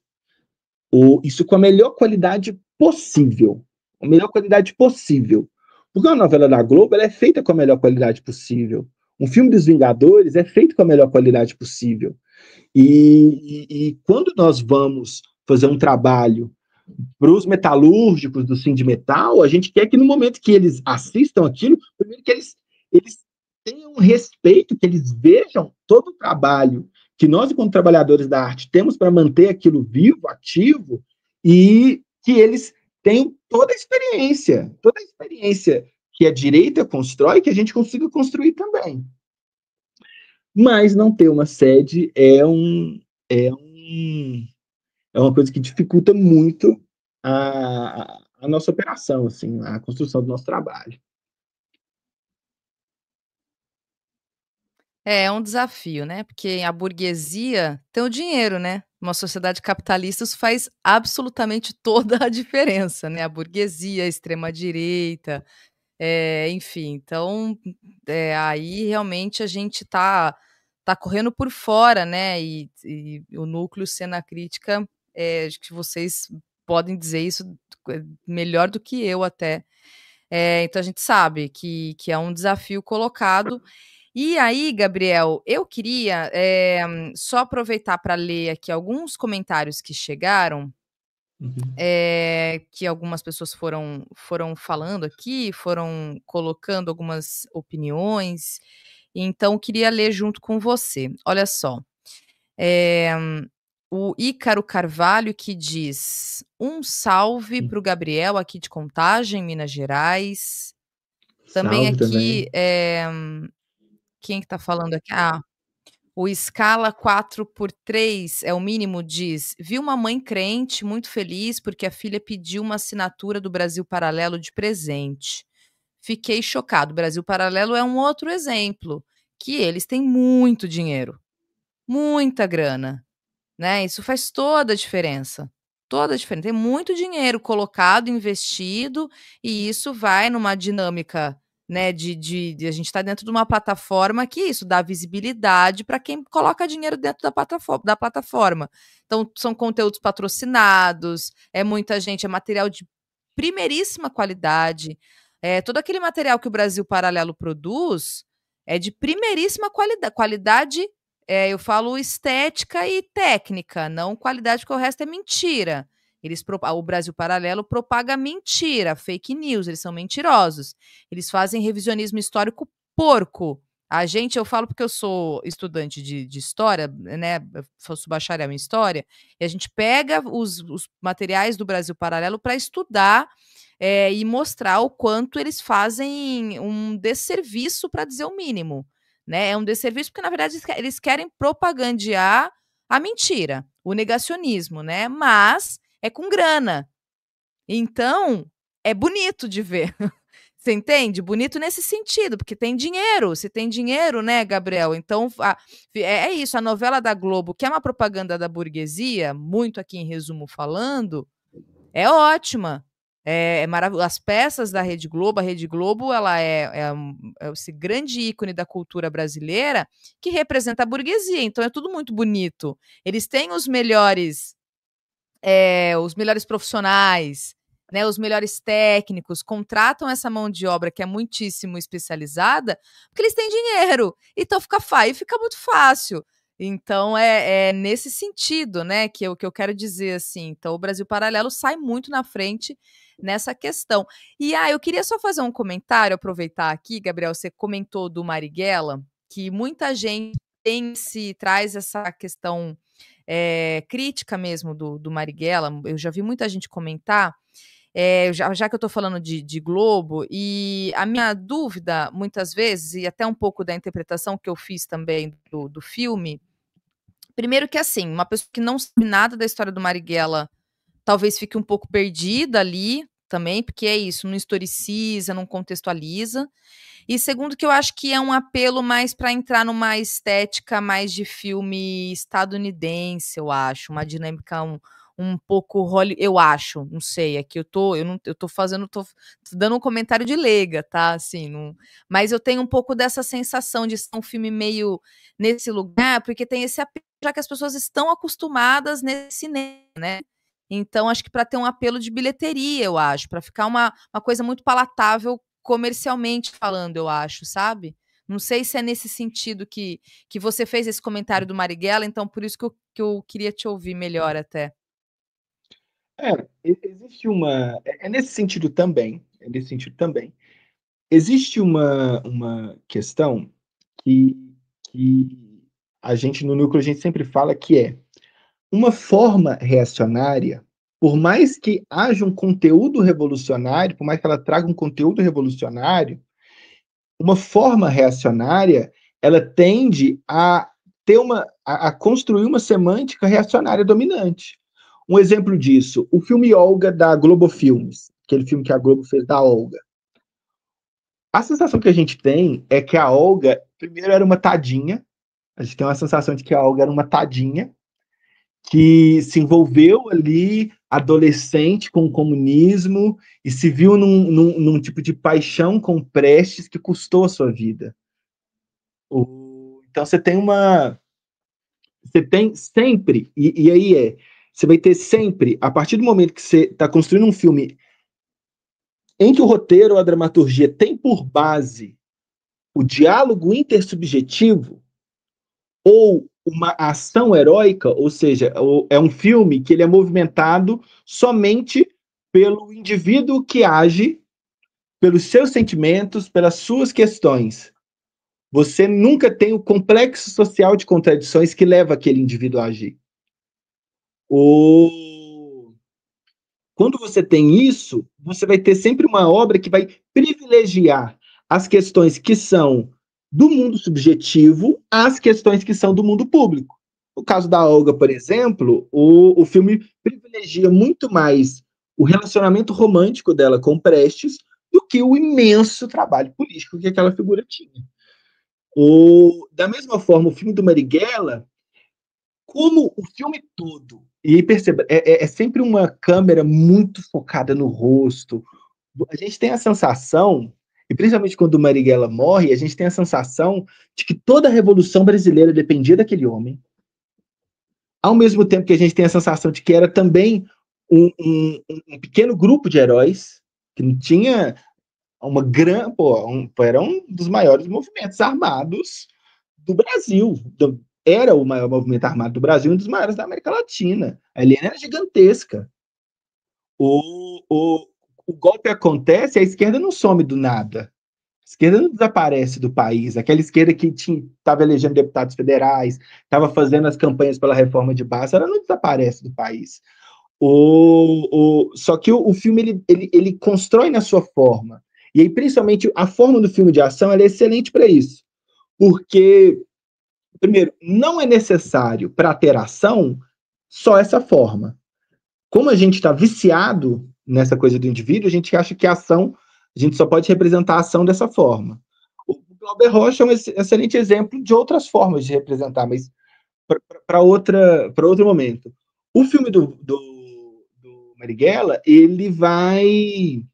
isso com a melhor qualidade possível. A melhor qualidade possível. Porque uma novela da Globo ela é feita com a melhor qualidade possível. Um filme dos Vingadores é feito com a melhor qualidade possível. E quando nós vamos fazer um trabalho para os metalúrgicos do Sindimetal, a gente quer que no momento que eles assistam aquilo, primeiro que eles tenham um respeito, que eles vejam todo o trabalho que nós, como trabalhadores da arte, temos para manter aquilo vivo, ativo, e que eles tenham toda a experiência que a direita constrói, que a gente consiga construir também. Mas não ter uma sede é uma coisa que dificulta muito a nossa operação, assim, a construção do nosso trabalho. É um desafio, né? Porque a burguesia tem o dinheiro, né? Uma sociedade capitalista, isso faz absolutamente toda a diferença, né? A burguesia, a extrema-direita, enfim. Então, aí realmente a gente tá correndo por fora, né? E o núcleo Cena Crítica, acho que vocês podem dizer isso melhor do que eu até. Então a gente sabe que é um desafio colocado. E aí, Gabriel, eu queria só aproveitar para ler aqui alguns comentários que chegaram, que algumas pessoas foram falando aqui, foram colocando algumas opiniões, então queria ler junto com você. Olha só, o Ícaro Carvalho que diz: um salve para o Gabriel aqui de Contagem, Minas Gerais. Também Salve aqui, também. quem que tá falando aqui? O Escala 4x3 é o mínimo, diz: vi uma mãe crente muito feliz porque a filha pediu uma assinatura do Brasil Paralelo de presente. Fiquei chocado. O Brasil Paralelo é um outro exemplo, que eles têm muito dinheiro, muita grana, né? Isso faz toda a diferença. Toda a diferença. Tem muito dinheiro colocado, investido, e isso vai numa dinâmica, né, de a gente estar dentro de uma plataforma que isso dá visibilidade para quem coloca dinheiro dentro da plataforma. Então, são conteúdos patrocinados, é muita gente, é material de primeiríssima qualidade. Todo aquele material que o Brasil Paralelo produz é de primeiríssima qualidade eu falo estética e técnica, não qualidade, porque o resto é mentira. O Brasil Paralelo propaga mentira, fake news, eles são mentirosos. Eles fazem revisionismo histórico porco. Eu falo porque eu sou estudante de história, né? Eu faço bacharel em história, e a gente pega os materiais do Brasil Paralelo para estudar e mostrar o quanto eles fazem um desserviço, para dizer o mínimo. Né? É um desserviço porque, na verdade, eles querem propagandear a mentira, o negacionismo, né? Mas é com grana. Então, é bonito de ver. Você entende? Bonito nesse sentido, porque tem dinheiro. Se tem dinheiro, né, Gabriel? Então, é isso. A novela da Globo, que é uma propaganda da burguesia, muito aqui em resumo falando, é ótima. É maravilhoso. As peças da Rede Globo, a Rede Globo, ela é esse grande ícone da cultura brasileira que representa a burguesia. Então, é tudo muito bonito. Eles têm os melhores profissionais, né, os melhores técnicos, contratam essa mão de obra que é muitíssimo especializada, porque eles têm dinheiro. Então fica muito fácil. Então é nesse sentido, né, que eu quero dizer assim. Então o Brasil Paralelo sai muito na frente nessa questão. E eu queria só fazer um comentário, aproveitar aqui, Gabriel, você comentou do Marighella, que muita gente traz essa questão crítica mesmo do Marighella. Eu já vi muita gente comentar, já que eu estou falando de Globo, e a minha dúvida, muitas vezes, e até um pouco da interpretação que eu fiz também do filme, primeiro que, assim, uma pessoa que não sabe nada da história do Marighella talvez fique um pouco perdida ali também, porque é isso, não historiciza, não contextualiza. E segundo, que eu acho que é um apelo mais para entrar numa estética mais de filme estadunidense, eu acho, uma dinâmica um pouco eu acho, não sei, é que eu tô dando um comentário de leiga, tá? Assim, mas eu tenho um pouco dessa sensação de ser um filme meio nesse lugar, porque tem esse apelo, já que as pessoas estão acostumadas nesse cinema, né? Então, acho que para ter um apelo de bilheteria, eu acho, para ficar uma coisa muito palatável comercialmente falando, eu acho, sabe? Não sei se é nesse sentido que você fez esse comentário do Marighella, então por isso que eu queria te ouvir melhor até. Existe uma... É nesse sentido também, Existe uma questão que a gente, no núcleo, a gente sempre fala que é uma forma reacionária, por mais que haja um conteúdo revolucionário, por mais que ela traga um conteúdo revolucionário, uma forma reacionária, ela tende a construir uma semântica reacionária dominante. Um exemplo disso, o filme Olga, da Globo Filmes, aquele filme que a Globo fez da Olga. A sensação que a gente tem é que a Olga, primeiro, era uma tadinha. A gente tem uma sensação de que a Olga era uma tadinha, que se envolveu ali, adolescente, com o comunismo, e se viu num tipo de paixão com Prestes que custou a sua vida. Então você tem sempre, e aí você vai ter sempre, a partir do momento que você está construindo um filme em que o roteiro ou a dramaturgia tem por base o diálogo intersubjetivo, ou uma ação heróica, ou seja, é um filme que ele é movimentado somente pelo indivíduo que age, pelos seus sentimentos, pelas suas questões. Você nunca tem o complexo social de contradições que leva aquele indivíduo a agir. Quando você tem isso, você vai ter sempre uma obra que vai privilegiar as questões que são do mundo subjetivo às questões que são do mundo público. No caso da Olga, por exemplo, o filme privilegia muito mais o relacionamento romântico dela com Prestes do que o imenso trabalho político que aquela figura tinha. Da mesma forma, o filme do Marighella, como o filme todo, e aí perceba, é sempre uma câmera muito focada no rosto. A gente tem a sensação, e principalmente quando o Marighella morre, a gente tem a sensação de que toda a Revolução Brasileira dependia daquele homem, ao mesmo tempo que a gente tem a sensação de que era também um pequeno grupo de heróis, que não tinha uma era um dos maiores movimentos armados do Brasil. era o maior movimento armado do Brasil, um dos maiores da América Latina. A LN era gigantesca. O golpe acontece e a esquerda não some do nada. A esquerda não desaparece do país. Aquela esquerda que estava elegendo deputados federais, estava fazendo as campanhas pela reforma de base, ela não desaparece do país. Só que o filme ele constrói na sua forma. E aí, principalmente, a forma do filme de ação ela é excelente para isso. Porque, primeiro, não é necessário para ter ação só essa forma. Como a gente está viciado nessa coisa do indivíduo, a gente acha que a ação, a gente só pode representar a ação dessa forma. O Glauber Rocha é um excelente exemplo de outras formas de representar, mas para outro momento. O filme do Marighella, ele vai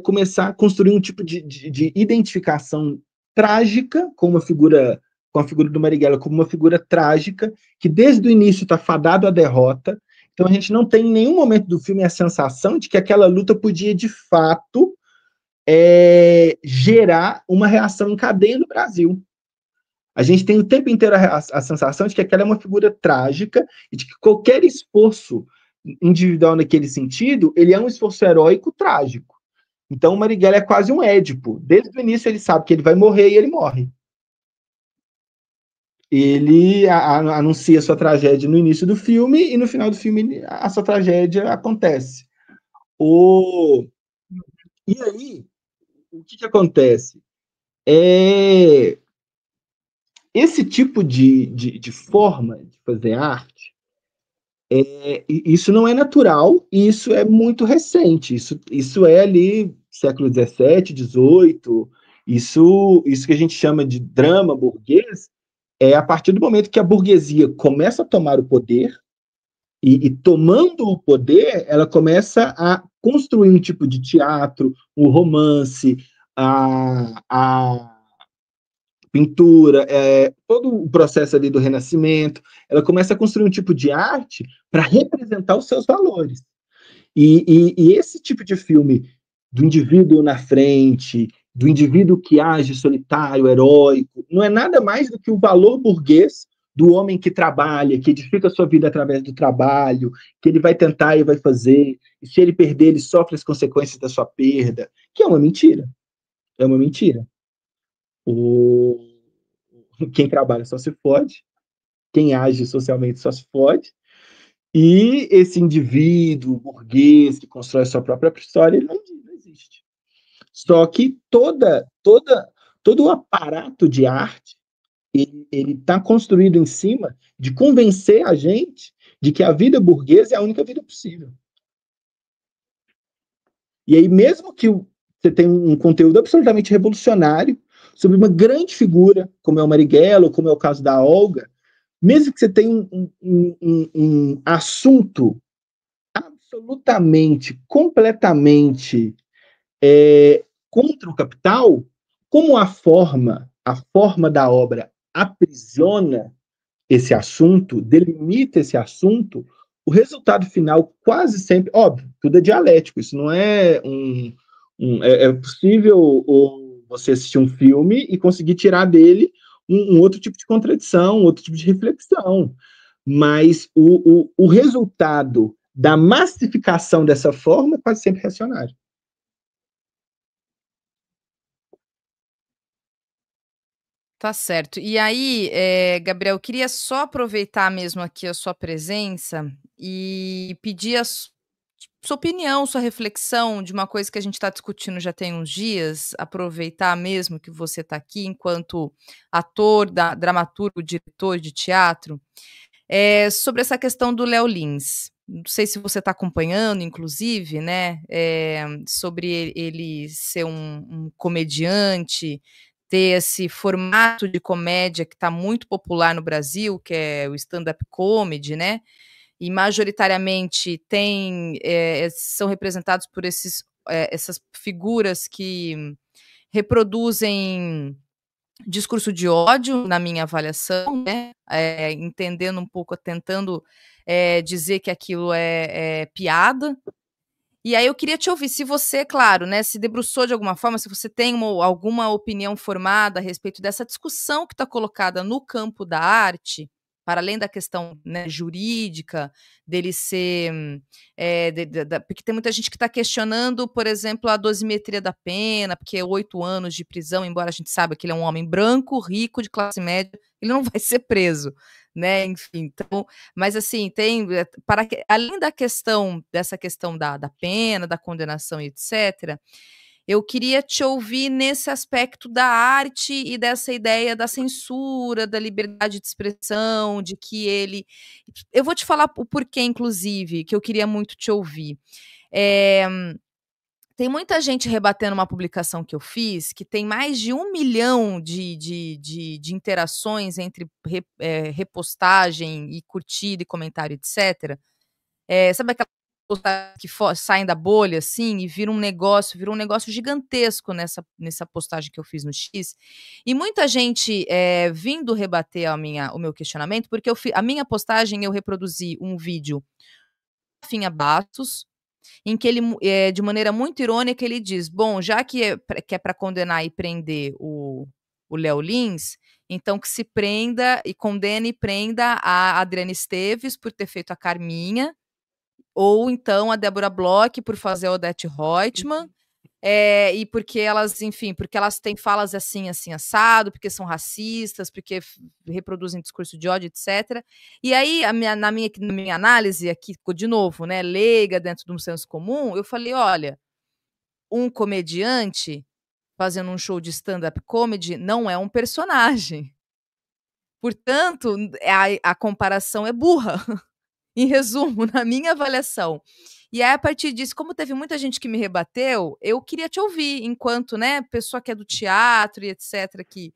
começar a construir um tipo de identificação trágica com a figura do Marighella, como uma figura trágica, que desde o início está fadado à derrota. Então a gente não tem em nenhum momento do filme a sensação de que aquela luta podia, de fato, gerar uma reação em cadeia no Brasil. A gente tem o tempo inteiro a sensação de que aquela é uma figura trágica e de que qualquer esforço individual naquele sentido, ele é um esforço heróico trágico. Então o Marighella é quase um Édipo. Desde o início ele sabe que ele vai morrer e ele morre. Ele anuncia sua tragédia no início do filme e no final do filme a sua tragédia acontece. E aí, o que acontece? Esse tipo de forma de fazer arte, isso não é natural e isso é muito recente. Isso é ali século XVII, XVIII. Isso que a gente chama de drama burguês é a partir do momento que a burguesia começa a tomar o poder e tomando o poder, ela começa a construir um tipo de teatro, um romance, a pintura, todo o processo ali do Renascimento, ela começa a construir um tipo de arte para representar os seus valores. E esse tipo de filme do indivíduo na frente, do indivíduo que age solitário, heróico, não é nada mais do que o valor burguês do homem que trabalha, que edifica a sua vida através do trabalho, que ele vai tentar e vai fazer, e se ele perder, ele sofre as consequências da sua perda, que é uma mentira. É uma mentira. Quem trabalha só se fode, quem age socialmente só se fode, e esse indivíduo burguês que constrói a sua própria história, ele não existe. Só que todo o aparato de arte, ele está construído em cima de convencer a gente de que a vida burguesa é a única vida possível. E aí, mesmo que você tenha um conteúdo absolutamente revolucionário sobre uma grande figura, como é o Marighella, ou como é o caso da Olga, mesmo que você tenha um assunto absolutamente, completamente contra o capital, como a forma da obra aprisiona esse assunto, delimita esse assunto, o resultado final quase sempre, óbvio, tudo é dialético, isso não é é possível você assistir um filme e conseguir tirar dele um outro tipo de contradição, um outro tipo de reflexão, mas o resultado da massificação dessa forma é quase sempre reacionário. Tá certo. E aí, Gabriel, eu queria só aproveitar mesmo aqui a sua presença e pedir sua opinião, sua reflexão de uma coisa que a gente está discutindo já tem uns dias, aproveitar mesmo que você está aqui enquanto ator, dramaturgo, diretor de teatro, sobre essa questão do Léo Lins. Não sei se você está acompanhando, inclusive, né, sobre ele ser um comediante, ter esse formato de comédia que está muito popular no Brasil, que é o stand-up comedy, né? E majoritariamente são representados por essas figuras que reproduzem discurso de ódio, na minha avaliação, né? Entendendo um pouco, tentando dizer que aquilo é piada. E aí eu queria te ouvir, se você, claro, né, se debruçou de alguma forma, se você tem alguma opinião formada a respeito dessa discussão que está colocada no campo da arte, para além da questão, né, jurídica, dele ser... porque tem muita gente que está questionando, por exemplo, a dosimetria da pena, porque 8 anos de prisão, embora a gente saiba que ele é um homem branco, rico, de classe média, ele não vai ser preso, né? Enfim, então, mas assim, além dessa questão da pena, da condenação, etc., eu queria te ouvir nesse aspecto da arte e dessa ideia da censura, da liberdade de expressão, de que ele... Eu vou te falar o porquê, inclusive, que eu queria muito te ouvir. Tem muita gente rebatendo uma publicação que eu fiz, que tem mais de 1 milhão de interações entre repostagem e curtida e comentário, etc. Sabe aquela postagem que saem da bolha, assim, e virou um negócio gigantesco nessa postagem que eu fiz no X. E muita gente vindo rebater o meu questionamento, porque a minha postagem eu reproduzi um vídeo Rafinha Bastos, em que ele, de maneira muito irônica, ele diz, bom, já que é para condenar e prender o Léo Lins, então que se prenda e condene e prenda a Adriana Esteves por ter feito a Carminha, ou então a Débora Bloch por fazer a Odete Roitman, e porque elas, enfim, porque elas têm falas assim, assim, assado, porque são racistas, porque reproduzem discurso de ódio, etc. E aí, na minha análise, aqui, de novo, né, leiga dentro de um senso comum, eu falei, olha, um comediante fazendo um show de stand-up comedy não é um personagem. Portanto, a comparação é burra. Em resumo, na minha avaliação. E aí, a partir disso, como teve muita gente que me rebateu, eu queria te ouvir, enquanto, né, pessoa que é do teatro e etc., que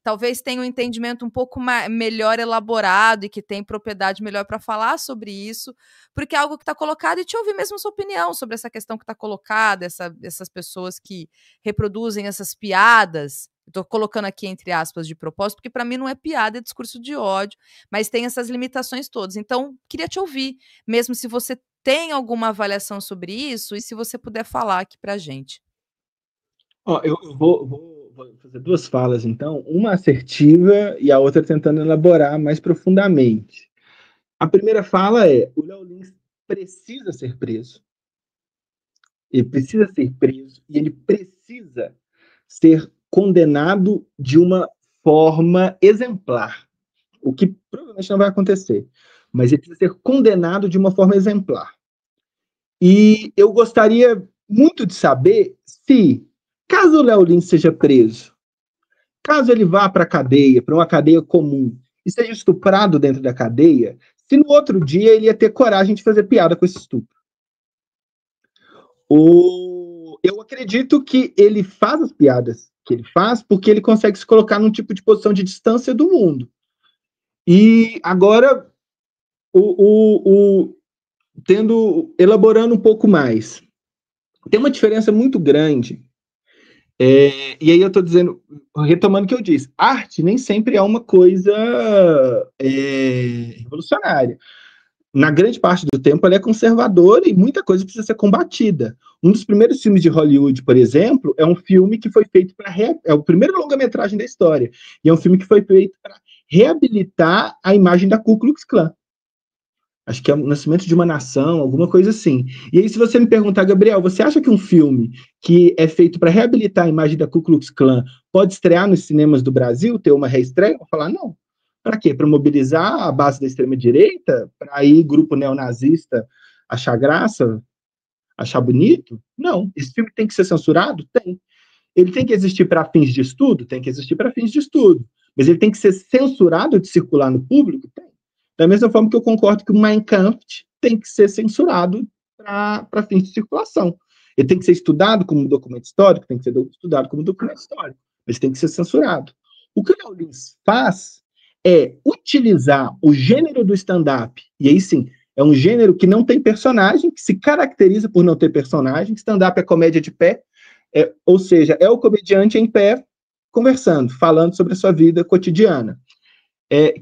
talvez tenha um entendimento um pouco melhor elaborado e que tem propriedade melhor para falar sobre isso, porque é algo que está colocado, e te ouvir mesmo sua opinião sobre essa questão que está colocada, essas pessoas que reproduzem essas piadas. Estou colocando aqui entre aspas de propósito, porque para mim não é piada, é discurso de ódio, mas tem essas limitações todas. Então, queria te ouvir, mesmo se você tem alguma avaliação sobre isso e se você puder falar aqui para a gente. Eu vou fazer 2 falas, então, uma assertiva e a outra tentando elaborar mais profundamente. A primeira fala é: o Léo Lins precisa ser preso. Ele precisa ser preso e ele precisa ser condenado de uma forma exemplar, o que provavelmente não vai acontecer, mas ele precisa ser condenado de uma forma exemplar. E eu gostaria muito de saber se, caso o Léo Lins seja preso, caso ele vá para a cadeia, para uma cadeia comum, e seja estuprado dentro da cadeia, se no outro dia ele ia ter coragem de fazer piada com esse estupro. Eu acredito que ele faz as piadas que ele faz porque ele consegue se colocar num tipo de posição de distância do mundo. E agora, elaborando um pouco mais, tem uma diferença muito grande. E aí eu estou dizendo, retomando o que eu disse, arte nem sempre é uma coisa revolucionária. Na grande parte do tempo, ela é conservadora e muita coisa precisa ser combatida. Um dos primeiros filmes de Hollywood, por exemplo, é um filme que foi feito para... É o primeiro longa-metragem da história. E é um filme que foi feito para reabilitar a imagem da Ku Klux Klan. Acho que é o nascimento de uma nação, alguma coisa assim. E aí, se você me perguntar, Gabriel, você acha que um filme que é feito para reabilitar a imagem da Ku Klux Klan pode estrear nos cinemas do Brasil, ter uma reestreia? Eu vou falar, não. Para quê? Para mobilizar a base da extrema-direita? Para aí grupo neonazista achar graça? Achar bonito? Não. Esse filme tem que ser censurado? Tem. Ele tem que existir para fins de estudo? Tem que existir para fins de estudo. Mas ele tem que ser censurado de circular no público? Tem. Da mesma forma que eu concordo que o Mein Kampf tem que ser censurado para fins de circulação. Ele tem que ser estudado como documento histórico, tem que ser estudado como documento histórico, mas tem que ser censurado. O que o Léo Lins faz é utilizar o gênero do stand-up, e aí sim, é um gênero que não tem personagem, que se caracteriza por não ter personagem. Stand-up é comédia de pé, ou seja, é o comediante em pé conversando, falando sobre a sua vida cotidiana.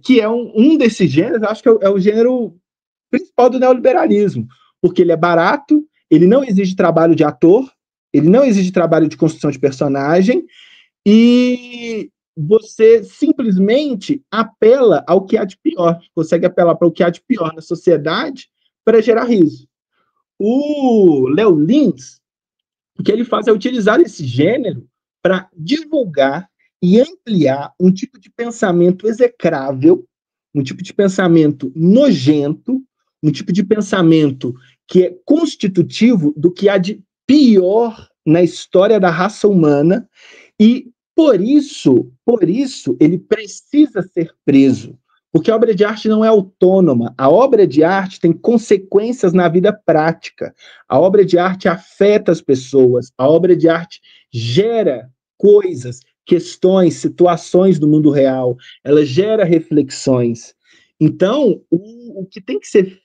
Que é um desses gêneros, acho que é o gênero principal do neoliberalismo, porque ele é barato, ele não exige trabalho de ator, ele não exige trabalho de construção de personagem, e você simplesmente apela ao que há de pior, consegue apelar para o que há de pior na sociedade para gerar riso. O Léo Lins, o que ele faz é utilizar esse gênero para divulgar e ampliar um tipo de pensamento execrável, um tipo de pensamento nojento, um tipo de pensamento que é constitutivo do que há de pior na história da raça humana, e por isso ele precisa ser preso, porque a obra de arte não é autônoma, a obra de arte tem consequências na vida prática, a obra de arte afeta as pessoas, a obra de arte gera coisas, questões, situações do mundo real, ela gera reflexões. Então, o que tem que ser,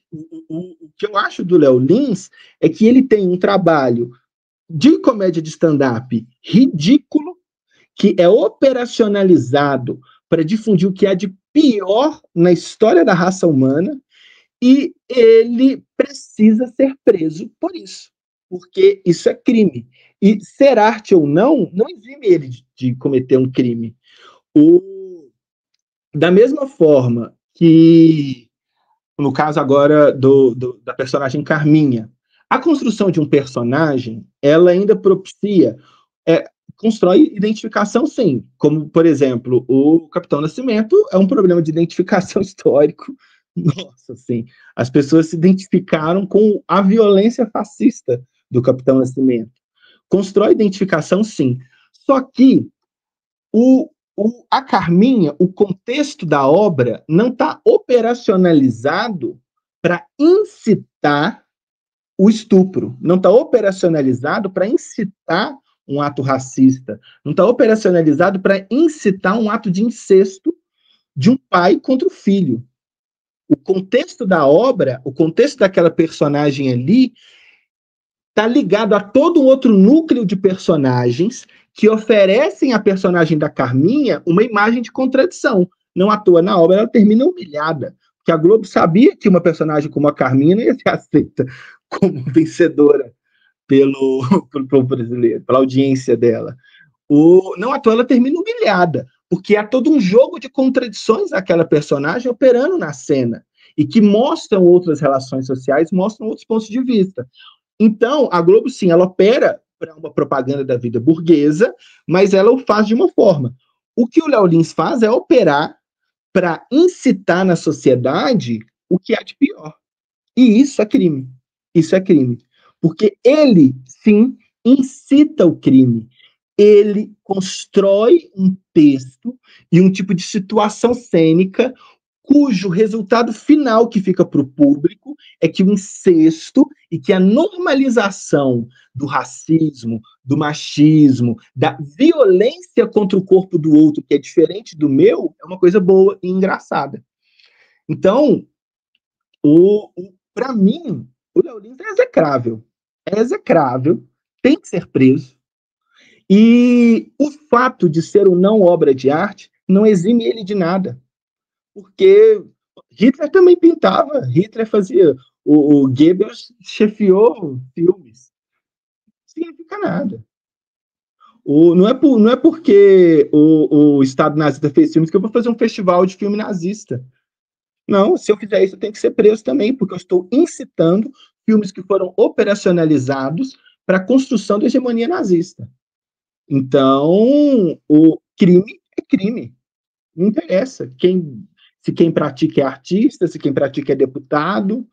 o que eu acho do Léo Lins é que ele tem um trabalho de comédia de stand-up ridículo, que é operacionalizado para difundir o que há de pior na história da raça humana, e ele precisa ser preso por isso, porque isso é crime. E ser arte ou não, não exime ele de cometer um crime. Da mesma forma que, no caso agora da personagem Carminha, a construção de um personagem, ela ainda propicia, constrói identificação, sim. Como, por exemplo, o Capitão Nascimento é um problema de identificação histórico. Nossa, sim. As pessoas se identificaram com a violência fascista do Capitão Nascimento. Constrói identificação, sim. Só que a Carminha, o contexto da obra, não está operacionalizado para incitar o estupro, não está operacionalizado para incitar um ato racista, não está operacionalizado para incitar um ato de incesto de um pai contra o filho. O contexto da obra, o contexto daquela personagem ali, está ligado a todo um outro núcleo de personagens que oferecem à personagem da Carminha uma imagem de contradição. Não à toa, na obra, ela termina humilhada, porque a Globo sabia que uma personagem como a Carminha não ia ser aceita como vencedora pelo povo brasileiro, pela audiência dela. Não à toa, ela termina humilhada, porque há todo um jogo de contradições daquela personagem operando na cena, e que mostram outras relações sociais, mostram outros pontos de vista. Então, a Globo, sim, ela opera para uma propaganda da vida burguesa, mas ela o faz de uma forma. O que o Léo Lins faz é operar para incitar na sociedade o que há de pior. E isso é crime. Isso é crime. Porque ele, sim, incita o crime. Ele constrói um texto e um tipo de situação cênica cujo resultado final que fica para o público é que o incesto e que a normalização do racismo, do machismo, da violência contra o corpo do outro, que é diferente do meu, é uma coisa boa e engraçada. Então, para mim, o Léo Lins é execrável. É execrável, tem que ser preso. E o fato de ser ou não obra de arte não exime ele de nada. Porque Hitler também pintava, Hitler fazia, o Goebbels chefiou filmes. Não significa nada. Não é porque o Estado nazista fez filmes que eu vou fazer um festival de filme nazista. Não, se eu fizer isso, eu tenho que ser preso também, porque eu estou incitando filmes que foram operacionalizados para a construção da hegemonia nazista. Então, o crime é crime. Não interessa se quem pratica é artista, se quem pratica é deputado.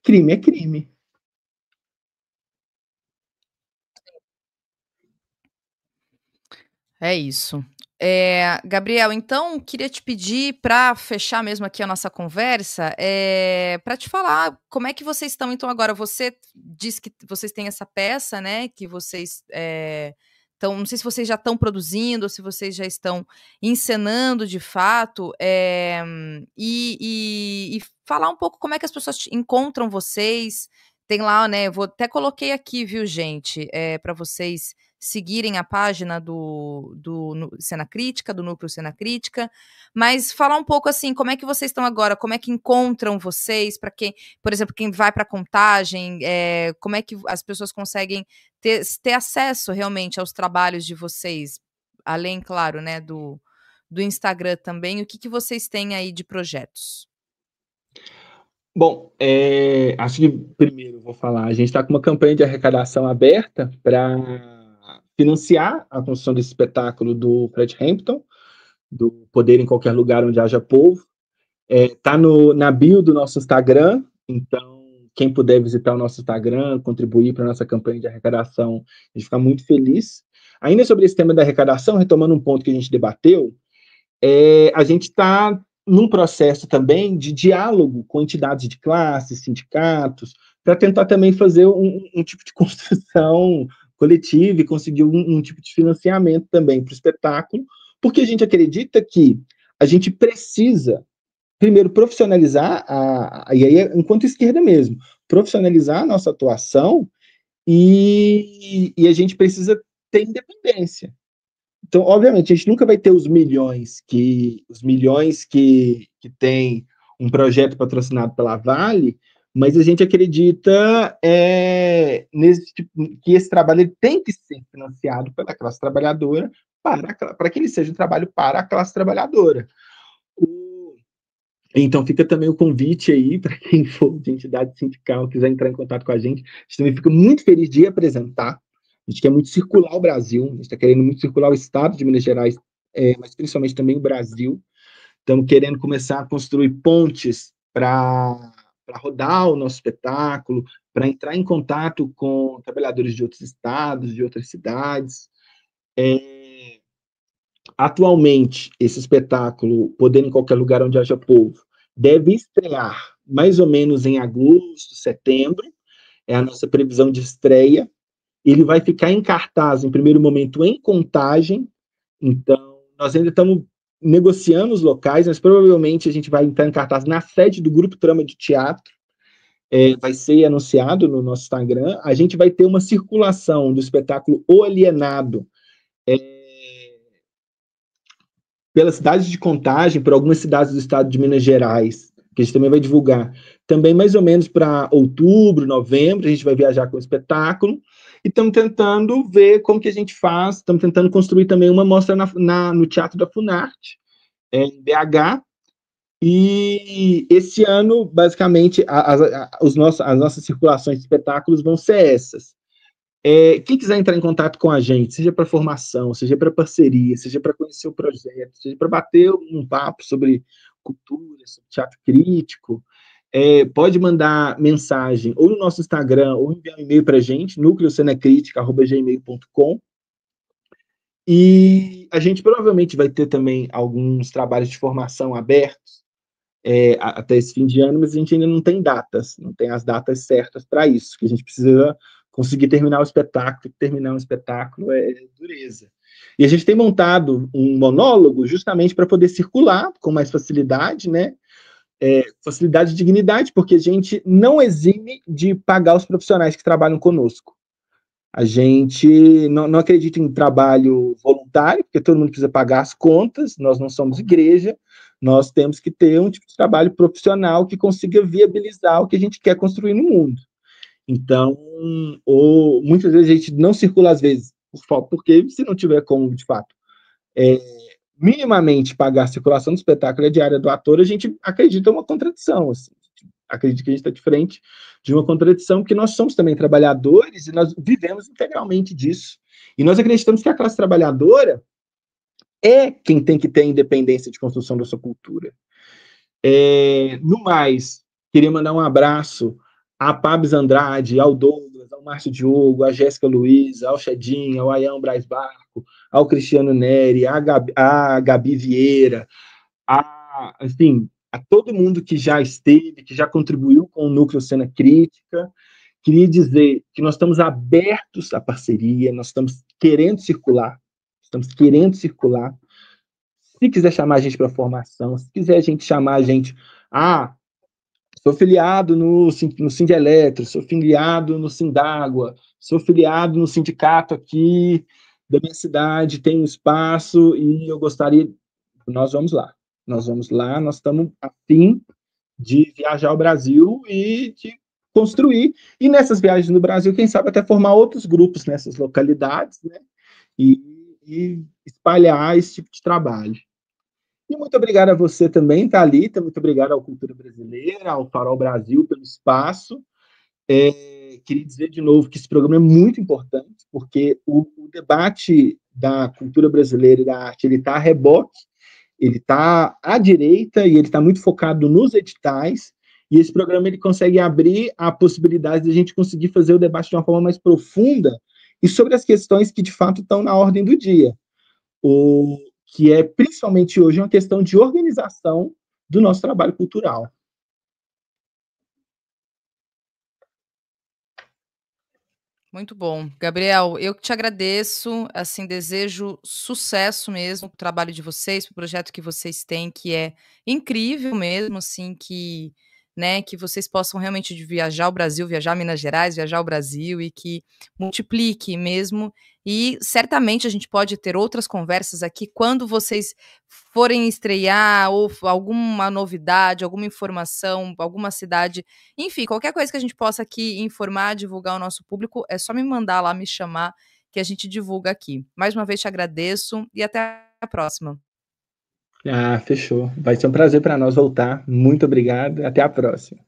Crime é crime. É isso. Gabriel, então, queria te pedir para fechar mesmo aqui a nossa conversa, para te falar como é que vocês estão então agora. Você disse que vocês têm essa peça, né, que vocês estão, não sei se vocês já estão produzindo ou se vocês já estão encenando de fato, e falar um pouco como é que as pessoas encontram vocês. Tem lá, né, até coloquei aqui, viu, gente, para vocês seguirem a página do Cena Crítica, do Núcleo Cena Crítica, mas falar um pouco assim, como é que vocês estão agora, como é que encontram vocês, para quem, por exemplo, quem vai para Contagem, como é que as pessoas conseguem ter acesso realmente aos trabalhos de vocês, além, claro, né, do Instagram também, o que vocês têm aí de projetos? Bom, acho que primeiro eu vou falar, a gente está com uma campanha de arrecadação aberta para financiar a construção desse espetáculo do Fred Hampton, do Poder em Qualquer Lugar Onde Haja Povo. Tá na bio do nosso Instagram, então quem puder visitar o nosso Instagram, contribuir para a nossa campanha de arrecadação, a gente fica muito feliz. Ainda sobre esse tema da arrecadação, retomando um ponto que a gente debateu, a gente está num processo também de diálogo com entidades de classe, sindicatos, para tentar também fazer um tipo de construção coletiva e conseguir um tipo de financiamento também para o espetáculo, porque a gente acredita que a gente precisa, primeiro, profissionalizar, e aí enquanto esquerda mesmo, profissionalizar a nossa atuação e a gente precisa ter independência. Então, obviamente, a gente nunca vai ter os milhões que tem um projeto patrocinado pela Vale, mas a gente acredita que esse trabalho ele tem que ser financiado pela classe trabalhadora para que ele seja um trabalho para a classe trabalhadora. Então, fica também o convite aí para quem for de entidade sindical, quiser entrar em contato com a gente também fica muito feliz de apresentar. A gente quer muito circular o Brasil, a gente está querendo muito circular o estado de Minas Gerais, mas principalmente também o Brasil. Estamos querendo começar a construir pontes para rodar o nosso espetáculo, para entrar em contato com trabalhadores de outros estados, de outras cidades. Atualmente, esse espetáculo, Poder em Qualquer Lugar Onde Haja Povo, deve estrear mais ou menos em agosto, setembro, é a nossa previsão de estreia. Ele vai ficar em cartaz, em primeiro momento, em Contagem. Então, nós ainda estamos negociando os locais, mas provavelmente a gente vai entrar em cartaz na sede do Grupo Trama de Teatro. Vai ser anunciado no nosso Instagram. A gente vai ter uma circulação do espetáculo O Alienado pelas cidades de Contagem, por algumas cidades do estado de Minas Gerais, que a gente também vai divulgar. Também mais ou menos para outubro, novembro, a gente vai viajar com o espetáculo. E estamos tentando ver como que a gente faz, estamos tentando construir também uma mostra no Teatro da Funarte, em BH, e esse ano, basicamente, as nossas circulações de espetáculos vão ser essas. Quem quiser entrar em contato com a gente, seja para formação, seja para parceria, seja para conhecer o projeto, seja para bater um papo sobre cultura, sobre teatro crítico, pode mandar mensagem ou no nosso Instagram ou enviar um e-mail para a gente, nucleocenacritica@gmail.com. E a gente provavelmente vai ter também alguns trabalhos de formação abertos até esse fim de ano, mas a gente ainda não tem datas, não tem as datas certas para isso, que a gente precisa conseguir terminar o espetáculo. Terminar um espetáculo é dureza. E a gente tem montado um monólogo justamente para poder circular com mais facilidade, né? Facilidade e dignidade, porque a gente não exime de pagar os profissionais que trabalham conosco. A gente não acredita em trabalho voluntário, porque todo mundo precisa pagar as contas, nós não somos igreja, nós temos que ter um tipo de trabalho profissional que consiga viabilizar o que a gente quer construir no mundo. Então, muitas vezes a gente não circula, às vezes, porque se não tiver como, de fato, minimamente pagar a circulação do espetáculo e a diária do ator, a gente acredita uma contradição, assim. Acredito que a gente está de frente de uma contradição, porque nós somos também trabalhadores e nós vivemos integralmente disso. E nós acreditamos que a classe trabalhadora é quem tem que ter a independência de construção da sua cultura. No mais, queria mandar um abraço a Pabs Andrade, ao Douglas, ao Márcio Diogo, a Jéssica Luiz, ao Chedinho, ao Ayão Braz Barco, ao Cristiano Neri, a Gabi Vieira, enfim, a todo mundo que já esteve, que já contribuiu com o Núcleo Cena Crítica. Queria dizer que nós estamos abertos à parceria, nós estamos querendo circular. Se quiser chamar a gente para formação, se quiser a gente chamar a gente, sou filiado no Sindeletro, sou filiado no Sindágua, sou filiado no sindicato aqui da minha cidade, tenho espaço e eu gostaria... Nós vamos lá, nós estamos a fim de viajar ao Brasil e de construir, e nessas viagens no Brasil, quem sabe até formar outros grupos nessas localidades, né? E espalhar esse tipo de trabalho. E muito obrigado a você também, Thalita, muito obrigado ao Cultura Brasileira, ao Farol Brasil pelo espaço. Queria dizer de novo que esse programa é muito importante, porque o debate da cultura brasileira e da arte, ele está a reboque, ele está à direita e ele está muito focado nos editais, e esse programa ele consegue abrir a possibilidade de a gente conseguir fazer o debate de uma forma mais profunda e sobre as questões que, de fato, estão na ordem do dia. Que é, principalmente hoje, uma questão de organização do nosso trabalho cultural. Muito bom. Gabriel, eu que te agradeço, assim, desejo sucesso mesmo pro trabalho de vocês, pro projeto que vocês têm, que é incrível mesmo, assim, que, né, que vocês possam realmente viajar o Brasil, viajar Minas Gerais, viajar o Brasil e que multiplique mesmo. E certamente a gente pode ter outras conversas aqui quando vocês forem estrear ou alguma novidade, alguma informação, alguma cidade, enfim, qualquer coisa que a gente possa aqui informar, divulgar ao nosso público, é só me mandar lá, me chamar, que a gente divulga aqui. Mais uma vez te agradeço e até a próxima. Fechou. Vai ser um prazer para nós voltar. Muito obrigado. Até a próxima.